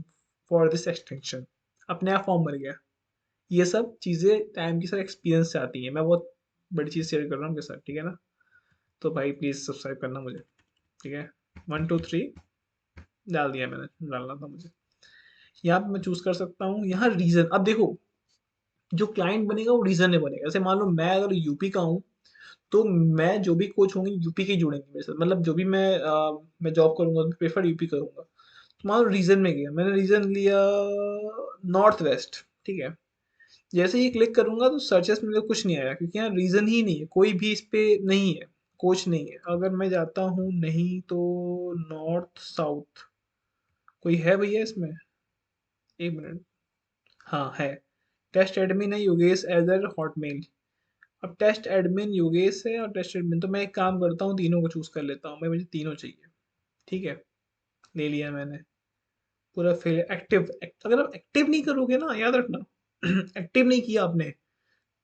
for this extension, अपने आप फॉर्म भर गया। ये सब चीज़ें टाइम के साथ एक्सपीरियंस से आती हैं, मैं बहुत बड़ी चीज़ शेयर कर रहा हूँ आपके साथ, ठीक है ना। तो भाई प्लीज़ सब्सक्राइब करना मुझे, ठीक है। 1 2 3 डाल दिया मैंने, डालना था मुझे। यहाँ पे मैं चूज कर सकता हूँ, यहाँ रीजन, अब देखो जो क्लाइंट बनेगा वो रीजन में बनेगा। जैसे मान लो मैं अगर यूपी का हूँ, तो मैं जो भी कोच होंगे यूपी के ही जुड़ेंगे मेरे साथ, मतलब जो भी मैं जॉब करूंगा तो प्रेफर यूपी करूंगा। तो मान लो रीजन में गया, मैंने रीजन लिया नॉर्थ वेस्ट, ठीक है। जैसे ही क्लिक करूंगा तो सर्चेस में कुछ नहीं आया, क्योंकि यहाँ रीजन ही नहीं है, कोई भी इस पे नहीं है, कोच नहीं है। अगर मैं जाता हूँ नहीं तो नॉर्थ साउथ, कोई है भैया इसमें? एक मिनट, हाँ है, टेस्ट एडमिन है योगेश एजर हॉटमेल। अब टेस्ट एडमिन योगेश है और टेस्ट एडमिन, तो मैं एक काम करता हूँ, तीनों को चूज कर लेता हूँ, मैं मुझे तीनों चाहिए। ठीक है, ले लिया मैंने। पूरा फिल एक्टिव, अगर आप एक्टिव नहीं करोगे ना, याद रखना एक्टिव नहीं किया आपने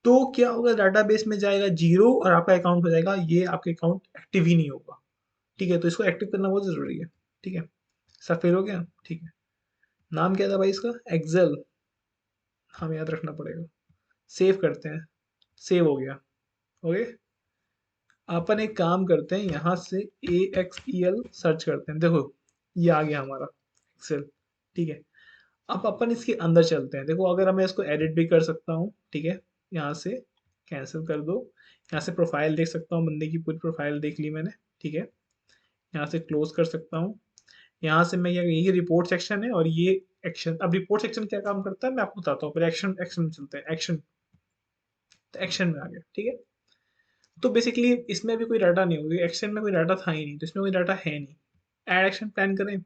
तो क्या होगा, डाटाबेस में जाएगा जीरो और आपका अकाउंट हो जाएगा, ये आपका अकाउंट एक्टिव ही नहीं होगा। ठीक है, तो इसको एक्टिव करना बहुत जरूरी है। ठीक है, सब फिल हो गया। ठीक है, नाम क्या था भाई इसका? एक्सेल, हमें याद रखना पड़ेगा। सेव करते हैं, सेव हो गया। ओके, अपन एक काम करते हैं, यहाँ से AXEL सर्च करते हैं, देखो ये आ गया हमारा एक्सेल। ठीक है, अब अपन इसके अंदर चलते हैं। देखो अगर मैं इसको एडिट भी कर सकता हूँ, ठीक है, यहाँ से कैंसिल कर दो। यहाँ से प्रोफाइल देख सकता हूँ, बंदे की पूरी प्रोफाइल देख ली मैंने। ठीक है, यहाँ से क्लोज कर सकता हूँ। यहाँ से मैं ये रिपोर्ट सेक्शन है और ये एक्शन। अब रिपोर्ट सेक्शन क्या काम करता है मैं आपको बताता हूँ, फिर एक्शन, एक्शन में चलते हैं। एक्शन, तो एक्शन में आ गया। ठीक है, तो बेसिकली इसमें भी कोई डाटा नहीं होगी, एक्शन में कोई डाटा था ही नहीं, तो इसमें कोई डाटा है नहीं। ऐड एक्शन प्लान करें,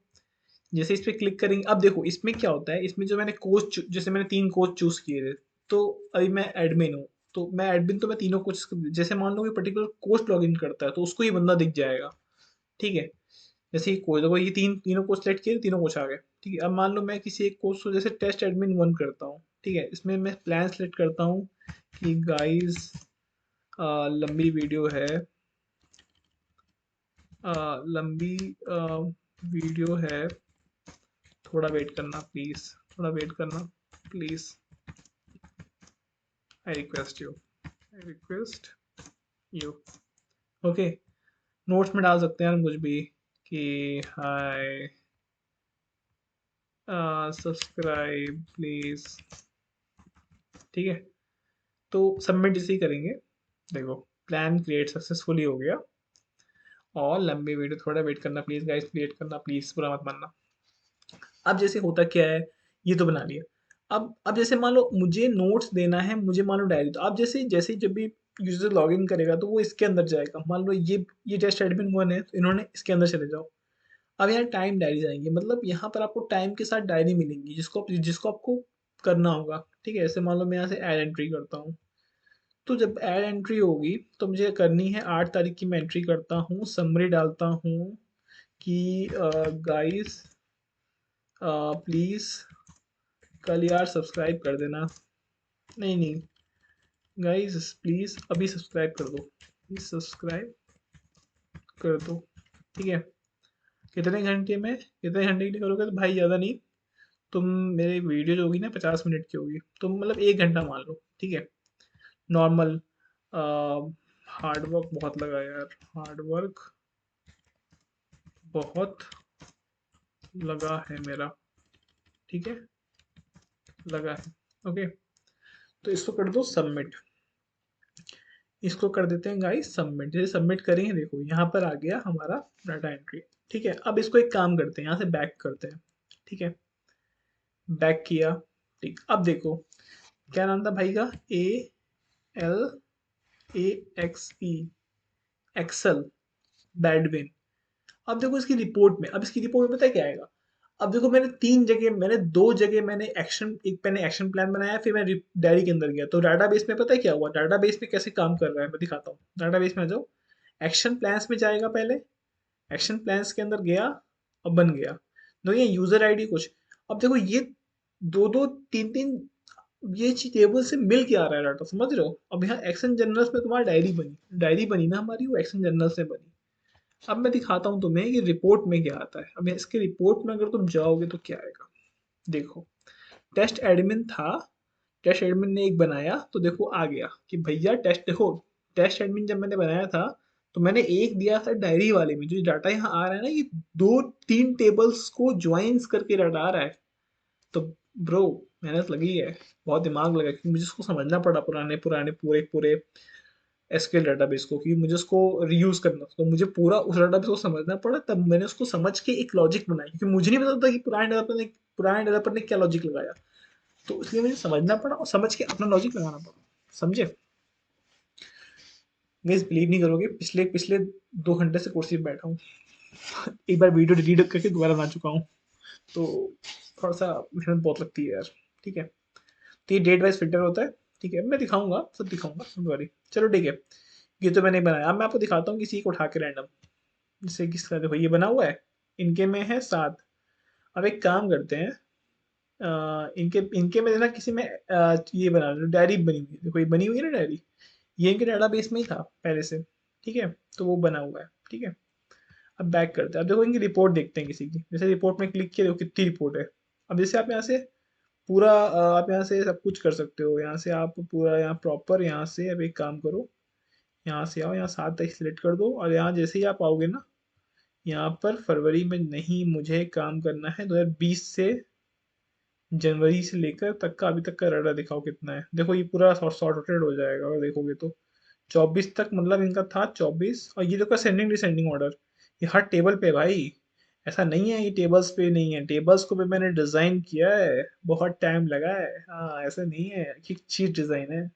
जैसे इस पे क्लिक करेंगे, अब देखो इसमें क्या होता है, इसमें जो मैंने कोच, जैसे मैंने 3 कोच चूज किए थे, तो अभी मैं एडमिन हूँ, तो मैं एडमिन, तो मैं तीनों कोच, जैसे मान लो कोई पर्टिकुलर कोच लॉगिन करता है तो उसको ये बंदा दिख जाएगा। ठीक है, जैसे ये कोच, देखो ये तीनों कोच सेलेक्ट किए, तीनों कोच आ गए। ठीक है, अब मान लो मैं किसी एक कोच को जैसे टेस्ट एडमिन 1 करता हूँ। ठीक है, इसमें मैं प्लान सेलेक्ट करता हूँ कि गाइस लंबी वीडियो है, लंबी वीडियो है, थोड़ा वेट करना प्लीज, थोड़ा वेट करना please, I request you, I request you. Okay, notes में डाल सकते हैं हम कुछ भी, कि हाय सब्सक्राइब प्लीज। ठीक है, तो सबमिट इसे ही करेंगे। देखो प्लान क्रिएट सक्सेसफुली हो गया, और लंबी वीडियो, थोड़ा वेट करना प्लीज गाइस, वेट करना प्लीज, बुरा मत मानना। अब जैसे होता क्या है, ये तो बना लिया। अब जैसे मान लो मुझे नोट्स देना है, मुझे मान लो डायरी, तो अब जैसे जैसे जब भी यूजर लॉगिन करेगा तो वो इसके अंदर जाएगा। मान लो ये टेस्ट एडमिन 1 है, तो इन्होंने इसके अंदर चले जाओ। अब यहाँ टाइम डायरीज आएंगी, मतलब यहाँ पर आपको टाइम के साथ डायरी मिलेंगी, जिसको आपको करना होगा। ठीक है, ऐसे मान लो मैं यहाँ से ऐड एंट्री करता हूँ, तो जब ऐड एंट्री होगी तो मुझे करनी है 8 तारीख की, मैं एंट्री करता हूँ, समरी डालता हूँ कि गाइस प्लीज कल यार सब्सक्राइब कर देना, नहीं नहीं गाइस प्लीज अभी सब्सक्राइब कर दो, प्लीज सब्सक्राइब कर दो। ठीक है, कितने घंटे के लिए करोगे तो भाई ज़्यादा नहीं, तुम, मेरी वीडियो जो होगी ना 50 मिनट की होगी, तो मतलब 1 घंटा मान लो। ठीक है, नॉर्मल। हार्ड वर्क बहुत लगा यार, हार्ड वर्क बहुत लगा है मेरा। ठीक है, लगा है। ओके, तो इसको कर दो सबमिट, इसको कर देते हैं गाइस सबमिट। जैसे सबमिट करेंगे देखो यहाँ पर आ गया हमारा डाटा एंट्री। ठीक है, अब इसको एक काम करते हैं, यहाँ से बैक करते हैं। ठीक है, बैक किया। ठीक, अब देखो क्या नाम था भाई का, ALAXE, एक्सल, बैडविन। अब देखो इसकी रिपोर्ट में, अब इसकी रिपोर्ट में पता है क्या आएगा। अब देखो मैंने 3 जगह, मैंने 2 जगह मैंने एक्शन, एक मैंने एक्शन प्लान बनाया, फिर मैं डायरी के अंदर गया, तो डाटाबेस में पता है क्या हुआ, डाटाबेस में कैसे काम कर रहा है मैं दिखाता हूँ। डाटाबेस में आ जाओ, एक्शन प्लान्स में जाएगा पहले, एक्शन प्लान्स के अंदर गया और बन गया। तो ये यूजर आईडी कुछ, अब देखो ये दो दो तीन तीन ये टेबल से मिल के आ रहा है डाटा, समझ रहे हो। अब यहाँ एक्शन जनरल्स में तुम्हारी डायरी बनी ना हमारी, वो एक्शन जनरल से बनी। अब मैं दिखाता हूँ तुम्हें कि रिपोर्ट में क्या आता है। अब इसके रिपोर्ट में अगर तुम जाओगे तो क्या आएगा, देखो टेस्ट एडमिन था, टेस्ट एडमिन ने एक बनाया, तो देखो आ गया कि भैया टेस्ट, देखो टेस्ट एडमिन जब मैंने बनाया था तो मैंने एक दिया था डायरी वाले में, जो डाटा यहाँ आ रहा है ना, ये 2-3 टेबल्स को ज्वाइंस करके डाटा आ रहा है। तो ब्रो मेहनत लगी है, बहुत दिमाग लगा, क्योंकि मुझे इसको समझना पड़ा, पुराने पुराने पूरे पूरे एसक्यूएल डाटाबेस को कि मुझे उसको रीयूज करना था। तो मुझे पूरा उस डाटाबेस को समझना पड़ा, तब मैंने उसको समझ के एक लॉजिक बनाया, क्योंकि मुझे नहीं पता था कि पुराने डेवलपर ने क्या लॉजिक लगाया। तो इसलिए मुझे समझना पड़ा और समझ के अपना लॉजिक लगाना पड़ा। समझे? गाइस बिलीव नहीं करोगे, पिछले पिछले 2 घंटे से कुर्सी पे बैठा हूँ। एक बार वीडियो डिलीट करके दोबारा बना चुका हूँ। तो थोड़ा सा मेहनत बहुत लगती है यार। ठीक है, तो ये डेट वाइज फिल्टर होता है। ठीक है, मैं दिखाऊंगा, सब दिखाऊंगा, डोंट वरी। चलो ठीक है, ये तो मैंने बनाया। अब मैं आपको दिखाता हूँ किसी को उठा के रैंडम, जैसे किसका, देखो ये बना हुआ है, इनके में है 7। अब एक काम करते हैं, इनके इनके में ना किसी में ये बना डायरी बनी हुई है, देखो ये बनी हुई है ना डायरी, ये इनके डाटाबेस में ही था पहले से। ठीक है, तो वो बना हुआ है। ठीक है, अब बैक करते हैं। अब देखो इनकी रिपोर्ट देखते हैं किसी की, जैसे रिपोर्ट में क्लिक किया, देखो कितनी रिपोर्ट है। अब जैसे आप यहाँ से पूरा आप यहाँ से सब कुछ कर सकते हो, यहाँ से आप पूरा यहाँ प्रॉपर, यहाँ से अब एक काम करो, यहाँ से आओ, यहाँ 7 तक सिलेक्ट कर दो, और यहाँ जैसे ही आप आओगे ना, यहाँ पर फरवरी में नहीं, मुझे काम करना है 2020 से जनवरी से लेकर तक का, अभी तक का डाटा दिखाओ कितना है। देखो ये पूरा सॉर्टेड हो जाएगा अगर देखोगे तो। 24 तक मतलब इनका था 24, और ये देखो सेंडिंग डिसेंडिंग ऑर्डर, ये हर टेबल पे भाई। ऐसा नहीं है ये टेबल्स पे नहीं है, टेबल्स को भी मैंने डिजाइन किया है, बहुत टाइम लगा है। हाँ ऐसा नहीं है कि चीज डिजाइन है,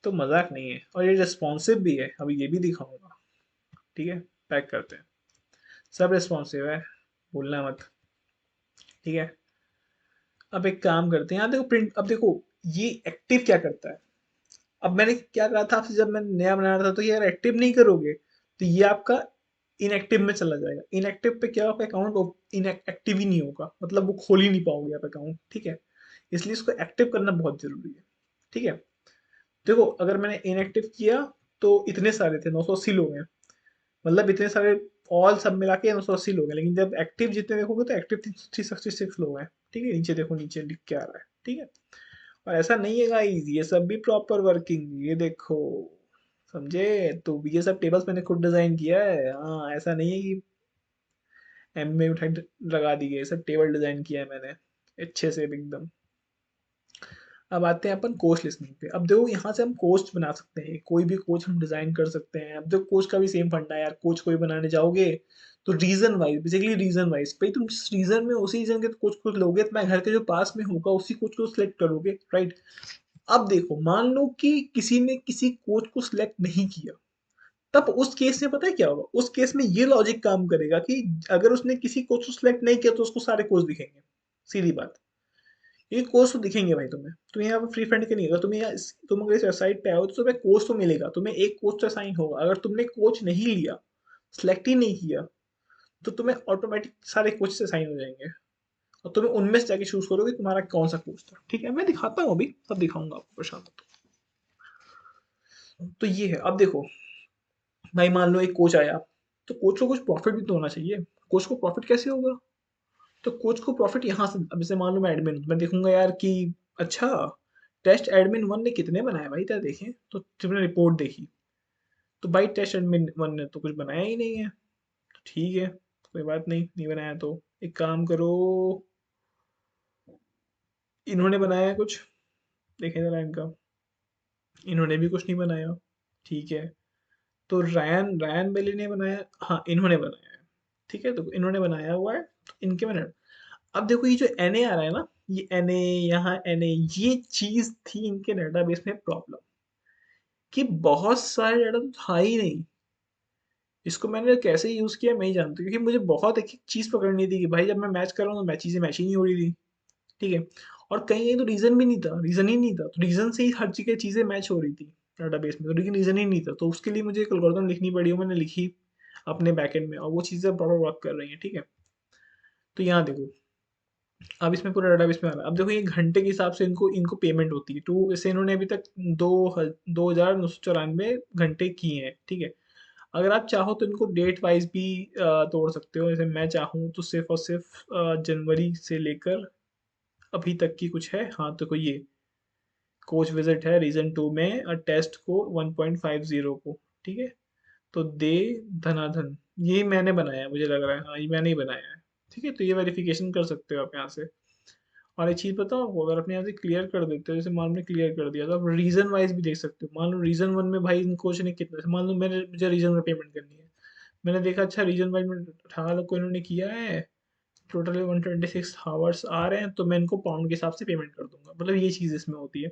तो मजाक नहीं है। और ये रिस्पॉन्सिव भी है, अभी ये भी दिखाऊंगा। ठीक है, पैक करते हैं। सब रिस्पॉन्सिव है, भूलना मत। ठीक है, अब एक काम करते हैं, यहाँ देखो प्रिंट, अब देखो ये एक्टिव क्या करता है। अब मैंने क्या कहा था आपसे जब मैं नया बना रहा था, तो ये अगर एक्टिव नहीं करोगे तो ये आपका इनएक्टिव में चला जाएगा। इनएक्टिव पे क्या होगा, अकाउंट इनएक्टिव ही नहीं होगा, मतलब वो खोल ही नहीं पाओगे आप अकाउंट। ठीक है, इसलिए इसको एक्टिव करना बहुत जरूरी है। ठीक है, देखो अगर मैंने इनएक्टिव किया तो इतने सारे थे, 980 लोग हैं, मतलब इतने सारे ऑल सब मिला के 980 लोग हैं। लेकिन जब एक्टिव जितने देखोगे तो एक्टिव 366 लोग हैं। ठीक है, नीचे देखो, नीचे लिख के आ रहा है। ठीक है, और ऐसा नहीं है गाइस, ये सब भी प्रॉपर वर्किंग, ये देखो, समझे? तो ये सब टेबल्स मैंने खुद डिजाइन किया है। हाँ ऐसा नहीं है कि एम में उठाई लगा दी है, सब टेबल डिजाइन किया है मैंने अच्छे से एकदम। अब आते हैं अपन कोच लिस्टिंग पे। अब देखो यहाँ से हम कोच बना सकते हैं, कोई भी कोच हम डिजाइन कर सकते हैं। अब देखो कोच का भी सेम फंडा है यार, कोच कोई बनाने जाओगे तो region wise, basically region wise भाई, तुम जिस रीजन में उसी रीजन के कोच को लोगे, तो मैं घर के जो पास में होगा उसी कोच को सिलेक्ट करोगे, राइट? अब देखो मान लो कि किसी ने किसी कोच को सिलेक्ट नहीं किया, तब उस केस में पता है क्या होगा? उस केस में ये लॉजिक काम करेगा कि अगर उसने किसी कोच को सिलेक्ट नहीं किया तो उसको सारे कोच दिखेंगे। सीधी बात, ये कोर्स तो दिखेंगे भाई तुम्हें। तुम्हें यहाँ पे फ्री फंड के नहीं, अगर तुम्हें तुम अगर इस वेबसाइट पे आओ तो तुम्हें कोच तो मिलेगा, तुम्हें एक कोच तो असाइन होगा। अगर तुमने कोच नहीं लिया, सिलेक्ट ही नहीं किया, तो तुम्हें ऑटोमेटिक सारे कोच से असाइन हो जाएंगे, और तुम्हें उनमें से जाके चूज करोगे तुम्हारा कौन सा कोच था। ठीक है, मैं दिखाता हूँ अभी, सब दिखाऊंगा आपको, परेशान मत हो। तो ये है। अब देखो भाई, मान लो एक कोच आया, तो कोच को कुछ प्रॉफिट भी तो होना चाहिए। कोच को प्रॉफिट कैसे होगा? तो कोच को प्रॉफिट यहाँ से, अब जैसे मान लो मैं एडमिन, मैं देखूंगा यार कि अच्छा, टेस्ट एडमिन 1 ने कितने बनाए भाई, क्या देखें, तो तुमने रिपोर्ट देखी, तो भाई टेस्ट एडमिन 1 ने तो कुछ बनाया ही नहीं है। तो ठीक है, कोई बात नहीं, नहीं बनाया तो एक काम करो, इन्होंने बनाया है कुछ, देखें जरा इनका, इन्होंने भी कुछ नहीं बनाया। ठीक है, तो रायन रायन बेली ने बनाया, हाँ इन्होंने बनाया है। ठीक है, तो इन्होंने बनाया हुआ है, तो इनके मैंने, अब देखो ये जो एन आ रहा है ना, ये एन ए, यहाँ एन ए, ये चीज थी इनके डेटाबेस में प्रॉब्लम, कि बहुत सारे डाटा तो था ही नहीं। इसको मैंने कैसे यूज किया मैं ही जानता हूँ, क्योंकि मुझे बहुत एक एक चीज पकड़नी थी कि भाई जब मैं मैच कर रहा हूँ तो मैच चीजें मैच ही नहीं हो रही थी। ठीक है, और कहीं कहीं तो रीजन भी नहीं था, रीजन ही नहीं था, तो रीजन से ही हर जगह चीजें मैच हो रही थी डाटाबेस में, तो लेकिन रीजन ही नहीं था। तो उसके लिए मुझे एक एल्गोरिथम लिखनी पड़ी, वो मैंने लिखी अपने बैकएंड में, और वो चीजें प्रॉपर वर्क कर रही हैं। ठीक है, तो यहाँ देखो, अब इसमें पूरा डाटाबेस में आ रहा है। अब देखो ये घंटे के हिसाब से इनको इनको पेमेंट होती है, तो जैसे इन्होंने अभी तक 2,994 घंटे किए हैं। ठीक है, अगर आप चाहो तो इनको डेट वाइज भी तोड़ सकते हो। जैसे मैं चाहूँ तो सिर्फ और सिर्फ जनवरी से लेकर अभी तक की कुछ है। हाँ तो कोई ये कोच विजिट है रीजन 2 में, और टेस्ट को 1.50 को। ठीक है, तो दे धनाधन, ये मैंने बनाया है, मुझे लग रहा है, हाँ ये मैंने ही बनाया है। ठीक है, तो ये वेरिफिकेशन कर सकते हो आप यहाँ से। और एक चीज़ बताऊँ आपको, अगर अपने यहाँ से क्लियर कर देते हो, जैसे मान लो क्लियर कर दिया तो आप रीजन वाइज भी देख सकते हो। मान लो रीजन वन में भाई इन कोच ने कितने, मान लो मैंने, मुझे रीजन में पेमेंट करनी है, मैंने देखा अच्छा रीजन वाइज में 18 लोग को इन्होंने किया है, टोटल 126 हावर्स आ रहे हैं, तो मैं इनको पाउंड के हिसाब से पेमेंट कर दूंगा। मतलब ये चीज़ इसमें होती है।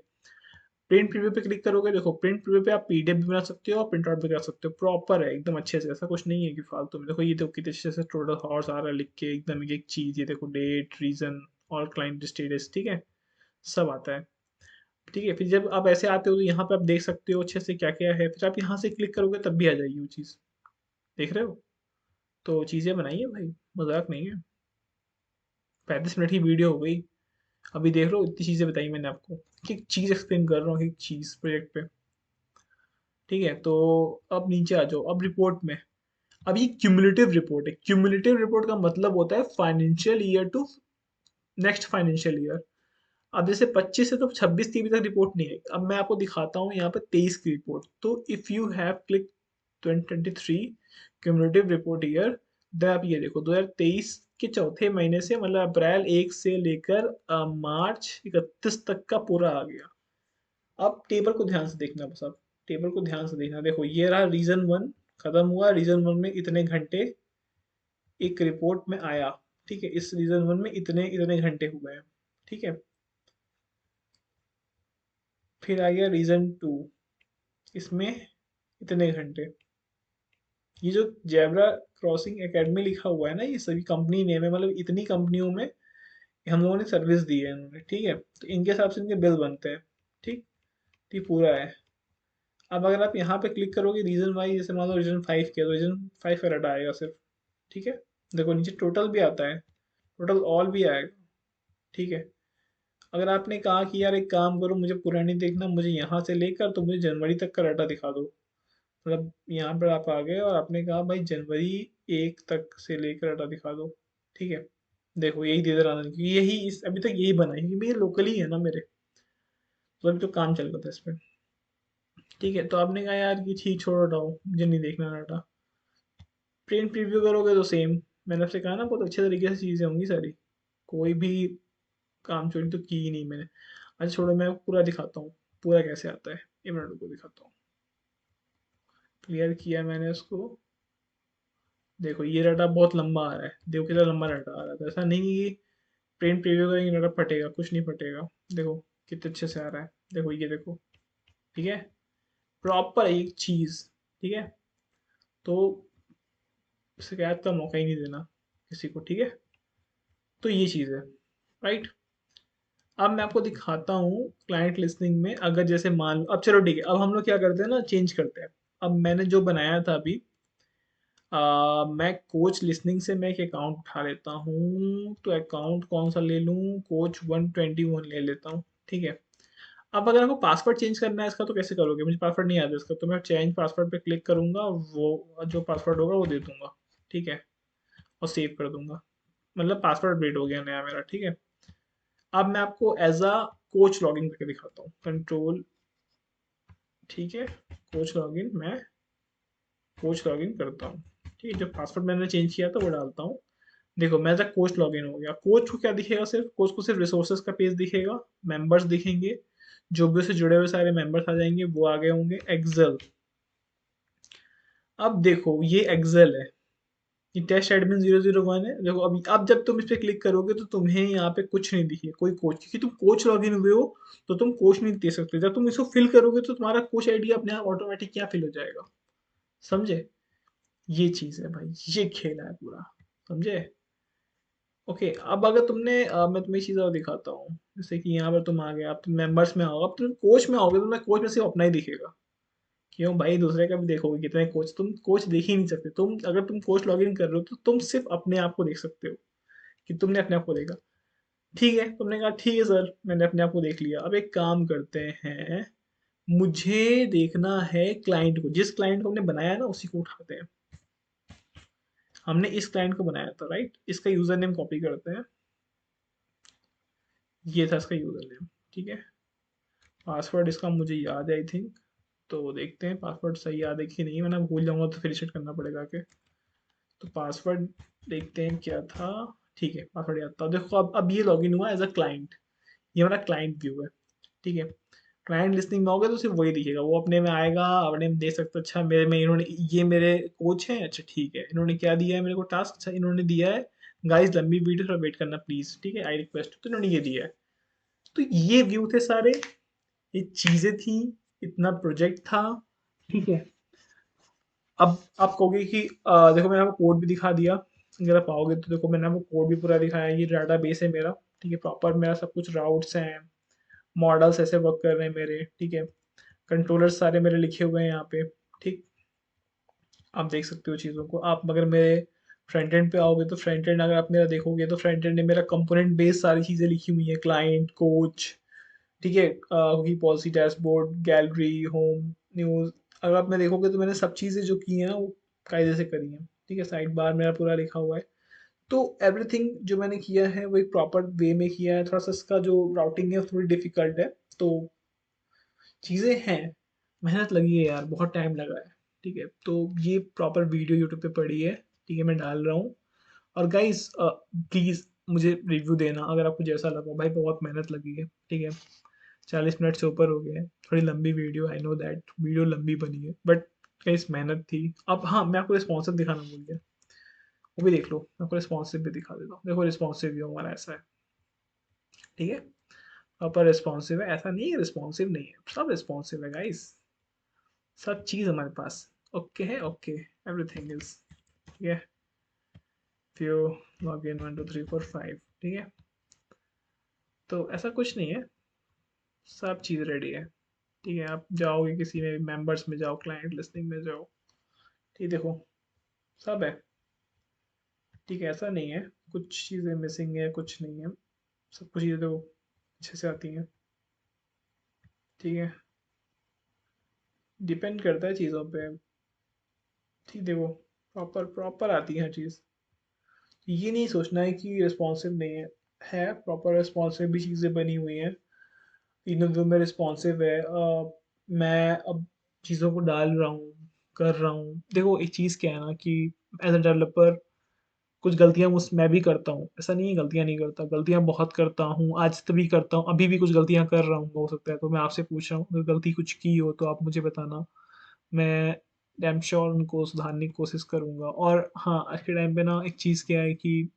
प्रिंट प्रीव्यू पे क्लिक करोगे, देखो प्रिंट प्रीव्यू पे आप पीडीएफ भी बना सकते हो और प्रिंट आउट भी कर सकते हो, प्रॉपर है एकदम अच्छे से, ऐसा कुछ नहीं है कि फालतू में। देखो ये देखो कितने अच्छे से टोटल हॉर्स आ रहा है लिख के, एकदम एक एक चीज़, ये देखो डेट, रीजन और क्लाइंट स्टेटस, ठीक है, सब आता है। ठीक है, फिर जब आप ऐसे आते हो तो यहाँ पे आप देख सकते हो अच्छे से क्या क्या है, फिर आप यहाँ से क्लिक करोगे तब भी आ जाएगी वो चीज़, देख रहे हो। तो चीज़ें बनाई है भाई, मजाक नहीं है। 35 मिनट की वीडियो हो गई, अभी देख लो इतनी चीज़ें बताई मैंने आपको, कि एक चीज़ एक्सप्लेन कर रहा हूँ, एक चीज़ प्रोजेक्ट पे। ठीक है, तो अब नीचे आ जाओ, अब रिपोर्ट में। अब ये क्यूमुलेटिव रिपोर्ट है। क्यूमुलेटिव रिपोर्ट का मतलब होता है financial year to next financial year. अब जैसे 25 से तो 26-30 तक रिपोर्ट नहीं है, अब मैं आपको दिखाता हूँ यहाँ पर 23 की रिपोर्ट। तो if you have click 2023 cumulative report year, then आप ये देखो 2023 के चौथे महीने से, मतलब अप्रैल 1 से लेकर मार्च 31 तक का पूरा आ गया। अब टेबल को ध्यान से देखना, बस आप टेबल को ध्यान से देखना। देखो ये रहा रीजन वन, खत्म हुआ रीजन वन में इतने घंटे एक रिपोर्ट में आया। ठीक है, इस रीजन वन में इतने इतने घंटे हुए हैं। ठीक है, फिर आ गया रीजन टू, इसमें इतने घंटे। ये जो जेब्रा क्रॉसिंग एकेडमी लिखा हुआ है ना, ये सभी कंपनी नेम है, मतलब इतनी कंपनियों में हम लोगों ने सर्विस दी है इन्होंने। ठीक है, तो इनके हिसाब से इनके बिल बनते हैं। ठीक, तो ये पूरा है। अब अगर आप यहाँ पे क्लिक करोगे रीजन वाइज, जैसे मान लो रीजन 5 किया तो रीजन 5 का डाटा आएगा सिर्फ। ठीक है, देखो नीचे टोटल भी आता है, टोटल ऑल भी आएगा। ठीक है, अगर आपने कहा कि यार एक काम करो, मुझे पूरा नहीं देखना, मुझे यहाँ से लेकर तो मुझे जनवरी तक का डाटा दिखा दो, मतलब यहाँ पर आप आ गए और आपने कहा भाई जनवरी 1 तक से लेकर डाटा दिखा दो। ठीक है, देखो यही दे रहा था, क्योंकि यही इस अभी तक यही बना है, क्योंकि ये लोकली है ना मेरे, तो अभी तो काम चल रहा था इस पर। ठीक है, तो आपने कहा यार कि ठीक छोड़ो, हटाओ, मुझे नहीं देखना डाटा। प्रिंट प्रीव्यू करोगे तो सेम, मैंने आपसे कहा ना बहुत अच्छे तरीके से चीज़ें होंगी सारी, कोई भी काम चोरी तो की ही नहीं मैंने। अच्छा छोड़ो, मैं पूरा दिखाता हूँ, पूरा कैसे आता है, एक मिनट को दिखाता हूँ। क्लियर किया मैंने उसको, देखो ये डाटा बहुत लंबा आ रहा है, देखो कितना लंबा डाटा आ रहा है, तो ऐसा नहीं कि प्रिंट प्रीव्यू करेंगे डाटा फटेगा, कुछ नहीं फटेगा। देखो कितने अच्छे से आ रहा है, देखो ये देखो। ठीक है, प्रॉपर एक चीज़। ठीक है, तो शिकायत का मौका ही नहीं देना किसी को। ठीक है, तो ये चीज़ है, राइट। अब मैं आपको दिखाता हूँ क्लाइंट लिस्टिंग में, अगर जैसे मान लो, अब चलो ठीक है, अब हम लोग क्या करते हैं ना, चेंज करते हैं। अब मैंने जो बनाया था अभी, मैं कोच लिसनिंग से मैं एक अकाउंट उठा लेता हूँ, तो अकाउंट कौन सा ले लूँ, कोच 121 ले लेता हूँ। ठीक है, अब अगर आपको पासवर्ड चेंज करना है इसका तो कैसे करोगे, मुझे पासवर्ड नहीं आता इसका, तो मैं चेंज पासवर्ड पे क्लिक करूंगा, वो जो पासवर्ड होगा वो दे दूंगा। ठीक है, और सेव कर दूंगा, मतलब पासवर्ड अपडेट हो गया नया मेरा। ठीक है, अब मैं आपको एज अ कोच लॉगिन करके दिखाता हूँ, कंट्रोल। ठीक है, कोच लॉगिन, मैं कोच लॉगिन करता हूँ। ठीक है, जो पासवर्ड मैंने चेंज किया था वो डालता हूँ। देखो मैं एज अ कोच लॉगिन हो गया, कोच को क्या दिखेगा, सिर्फ कोच को सिर्फ रिसोर्सेज का पेज दिखेगा, मेंबर्स दिखेंगे, जो भी उससे जुड़े हुए सारे मेंबर्स आ जाएंगे, वो आगे होंगे, एक्सेल। अब देखो ये एक्सेल है, ये टेस्ट एडमिन 001 है। देखो अभी अब जब तुम इस पे क्लिक करोगे तो तुम्हें यहाँ पे कुछ नहीं दिखे, कोई कोच, क्योंकि तुम कोच लॉगिन हुए हो, तो तुम कोच नहीं दे सकते। जब तुम इसको फिल करोगे तो तुम्हारा कोच आईडी अपने आप ऑटोमेटिक क्या फिल हो जाएगा, समझे। ये चीज है भाई, ये खेला है पूरा, समझे। ओके, अब अगर मैं तुम्हें एक चीज और दिखाता हूँ, जैसे कि यहाँ पर तुम आ गए, अब तुम मेंबर्स में आओगे, अब तुम कोच में आओगे तो मैं कोच में सिर्फ अपना ही दिखेगा। क्यों भाई, दूसरे का भी देखोगे, कितने कोच, तुम कोच देख ही नहीं सकते। तुम अगर तुम कोच लॉगिन कर रहे हो तो तुम सिर्फ अपने आप को देख सकते हो, कि तुमने अपने आप को देखा। ठीक है, तुमने कहा ठीक है सर, मैंने अपने आप को देख लिया, अब एक काम करते हैं, मुझे देखना है क्लाइंट को, जिस क्लाइंट को हमने बनाया ना उसी को उठाते हैं। हमने इस क्लाइंट को बनाया था, राइट, इसका यूजर नेम कॉपी करते हैं, ये था इसका यूजर नेम। ठीक है, पासवर्ड इसका मुझे याद है आई थिंक, तो देखते हैं पासवर्ड सही याद है कि नहीं, वरना भूल जाऊंगा तो फिर सेट करना पड़ेगा के। तो पासवर्ड देखते हैं क्या था। ठीक है, पासवर्ड याद था। देखो अब ये लॉगिन हुआ एज अ क्लाइंट, ये हमारा क्लाइंट व्यू है। ठीक है, क्लाइंट लिस्टिंग में होगा तो सिर्फ वही दिखेगा, वो अपने में आएगा, अपने में देख सकते हो। अच्छा मेरे में इन्होंने, ये मेरे कोच हैं, अच्छा ठीक है, इन्होंने क्या दिया है मेरे को टास्क, अच्छा इन्होंने दिया है गाइस लंबी वीडियो थोड़ा वेट करना प्लीज, ठीक है आई रिक्वेस्ट, तो इन्होंने ये दिया है। तो ये व्यू थे सारे, ये चीजें थी, इतना प्रोजेक्ट था। ठीक है, अब आप कहोगे कि देखो मैंने आपको कोड भी दिखा दिया, अगर आप आओगे तो देखो मैंने आपको कोड भी पूरा दिखाया, ये डाटा बेस है मेरा। ठीक है, प्रॉपर मेरा सब कुछ राउट्स हैं, मॉडल्स ऐसे वर्क कर रहे हैं मेरे। ठीक है, कंट्रोलर्स सारे मेरे लिखे हुए हैं यहाँ पे। ठीक, आप देख सकते हो चीज़ों को। आप अगर मेरे फ्रंट एंड पे आओगे तो फ्रंट एंड अगर आप मेरा देखोगे तो फ्रंट एंड में मेरा कंपोनेंट बेस सारी चीज़ें लिखी हुई हैं, क्लाइंट, कोच, ठीक है, की policy, dashboard, gallery, home, news. अगर आप मैं देखोगे तो मैंने सब चीज़ें जो की हैं ना वो कायदे से करी हैं। ठीक है, साइड बार मेरा पूरा लिखा हुआ है। तो एवरीथिंग जो मैंने किया है वो एक प्रॉपर वे में किया है। थोड़ा सा इसका जो राउटिंग है वो थोड़ी डिफिकल्ट है, तो चीज़ें हैं, मेहनत लगी है यार, बहुत टाइम लगा है। ठीक है, तो ये प्रॉपर वीडियो यूट्यूब पे पड़ी है। ठीक है, मैं डाल रहा हूँ। और गाइस प्लीज़ मुझे रिव्यू देना अगर आपको जैसा लगा। भाई बहुत मेहनत लगी है। ठीक है, 40 मिनट से ऊपर हो गया है, थोड़ी लंबी video, I know that video लंबी बनी है, बट गाइस मेहनत थी। अब हाँ, मैं आपको रिस्पॉन्सिव दिखाना भूल गया, वो भी देख लो। मैं आपको रिस्पॉन्सिव भी दिखा देता हूँ। देखो रिस्पॉन्सिव व्यू हमारा ऐसा है। ठीक है, प्रॉपर रिस्पॉन्सिव है, ऐसा नहीं है रिस्पॉन्सिव नहीं है, सब रिस्पॉन्सिव है गाइस, सब चीज़ हमारे पास ओके है। ओके, एवरीथिंग इज, ठीक है। फ्यू लॉग इन 1 2 3 4 5, ठीक है, तो ऐसा कुछ नहीं है, सब चीज़ रेडी है। ठीक है, आप जाओगे किसी में मेंबर्स में जाओ, क्लाइंट लिस्टिंग में जाओ, ठीक, देखो सब है। ठीक है, ऐसा नहीं है कुछ चीज़ें मिसिंग है, कुछ नहीं है, सब कुछ चीज़ें तो अच्छे से आती हैं। ठीक है, डिपेंड करता है चीज़ों पे। ठीक, देखो प्रॉपर प्रॉपर आती है हर चीज़। ये नहीं सोचना है कि रिस्पॉन्सिव नहीं है, है प्रॉपर रिस्पॉन्सिव भी चीज़ें बनी हुई हैं। इवन दो में रिस्पॉन्सिव है, मैं अब चीज़ों को डाल रहा हूँ, कर रहा हूँ। देखो एक चीज़ क्या है ना कि एज अ डेवलपर कुछ गलतियाँ मुझ मैं भी करता हूँ, ऐसा नहीं है गलतियाँ नहीं करता, गलतियाँ बहुत करता हूँ, आज तभी करता हूँ, अभी भी कुछ गलतियाँ कर रहा हूँ हो सकता है। तो मैं आपसे पूछ रहा हूँ, अगर गलती कुछ की हो तो आप मुझे बताना, मैं डैम श्योर उनको सुधारने की कोशिश करूँगा। और हाँ, आज के टाइम पे ना एक चीज़ क्या है कि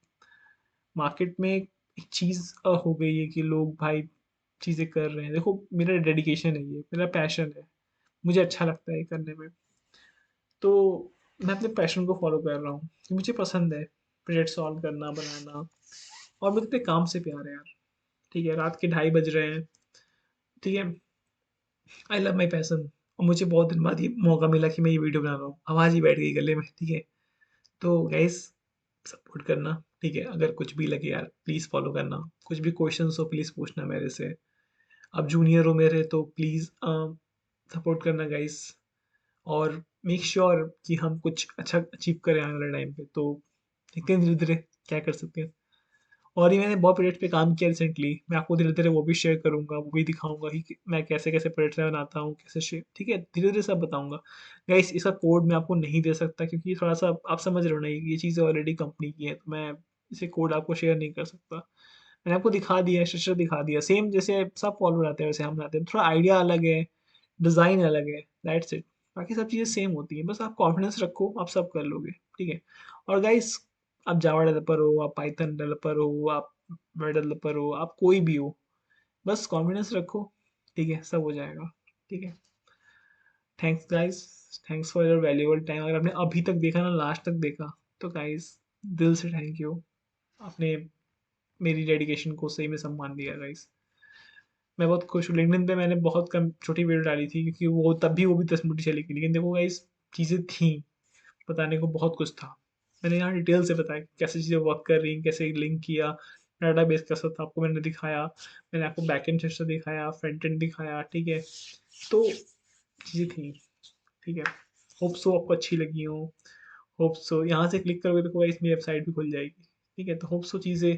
मार्केट में एक चीज़ हो गई है कि लोग भाई चीज़ें कर रहे हैं। देखो मेरा डेडिकेशन है, ये मेरा पैशन है, मुझे अच्छा लगता है ये करने में। तो मैं अपने पैशन को फॉलो कर रहा हूँ कि मुझे पसंद है प्रोजेक्ट सॉल्व करना, बनाना, और मुझे अपने काम से प्यार है यार। ठीक है, रात के 2:30 बज रहे हैं। ठीक है, आई लव माई पैसन, और मुझे बहुत दिन बाद ये मौका मिला कि मैं ये वीडियो बना रहा हूँ, आवाज़ ही बैठ गई गले में। ठीक है, तो गाइस सपोर्ट करना। ठीक है, अगर कुछ भी लगे यार प्लीज़ फॉलो करना, कुछ भी क्वेश्चंस हो प्लीज़ पूछना मेरे से। आप जूनियर हो मेरे तो प्लीज़ सपोर्ट करना गाइस, और मेक श्योर कि हम कुछ अच्छा अचीव करें आने वाले टाइम पे। तो देखते हैं धीरे धीरे क्या कर सकते हैं। और ये मैंने बहुत प्रोजेक्ट पे काम किया रिसेंटली, मैं आपको धीरे धीरे वो भी शेयर करूंगा, वो भी दिखाऊंगा कि मैं कैसे कैसे प्रोजेक्ट बनाता हूँ, कैसे शेयर। ठीक है, धीरे धीरे सब बताऊंगा। गाइस इसका कोड मैं आपको नहीं दे सकता क्योंकि थोड़ा सा आप समझ रहे हो ना, ये चीज़ें ऑलरेडी कंपनी की है, तो मैं इसे कोड आपको शेयर नहीं कर सकता। मैंने आपको दिखा दिया, स्ट्रक्चर दिखा दिया, सेम जैसे सब फॉलो बनाते हैं वैसे हम बनाते हैं, थोड़ा आइडिया अलग है, डिज़ाइन अलग है, दैट्स इट। बाकी सब चीज़ें सेम होती हैं, बस आप कॉन्फिडेंस रखो, आप सब कर लोगे। ठीक है, और गाइस आप जावा डेवलपर हो, आप पाइथन डेवलपर हो, आप वेब डेवलपर हो, आप कोई भी हो, बस कॉन्फिडेंस रखो। ठीक है, सब हो जाएगा। ठीक है, thanks guys, thanks for your valuable time. अगर आपने अभी तक देखा ना, लास्ट तक देखा, तो गाइस दिल से थैंक यू। आपने मेरी डेडिकेशन को सही में सम्मान दिया गाइस। मैं बहुत खुश हूँ। लिंक्डइन पे मैंने बहुत कम छोटी वीडियो डाली थी क्योंकि वो तब भी वो भी 10 मिनट चली थी, लेकिन देखो गाइस चीज़ें थी, बताने को बहुत कुछ था। मैंने यहाँ डिटेल से बताया कि कैसे चीज़ें वर्क कर रही हैं, कैसे लिंक किया, डाटाबेस कैसा था आपको मैंने दिखाया, मैंने आपको बैकएंड सिस्टम दिखाया, फ्रंट एंड दिखाया। ठीक है, तो चीज़ें थी। ठीक है, होप सो आपको अच्छी लगी हो, होप सो यहाँ से क्लिक करोगे तो गाइस मेरी वेबसाइट भी खुल जाएगी। ठीक है, तो होप सो चीज़ें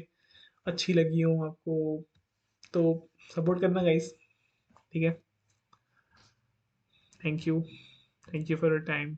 अच्छी लगी हो आपको, तो सपोर्ट करना गाइस। ठीक है, thank you, thank you for your time.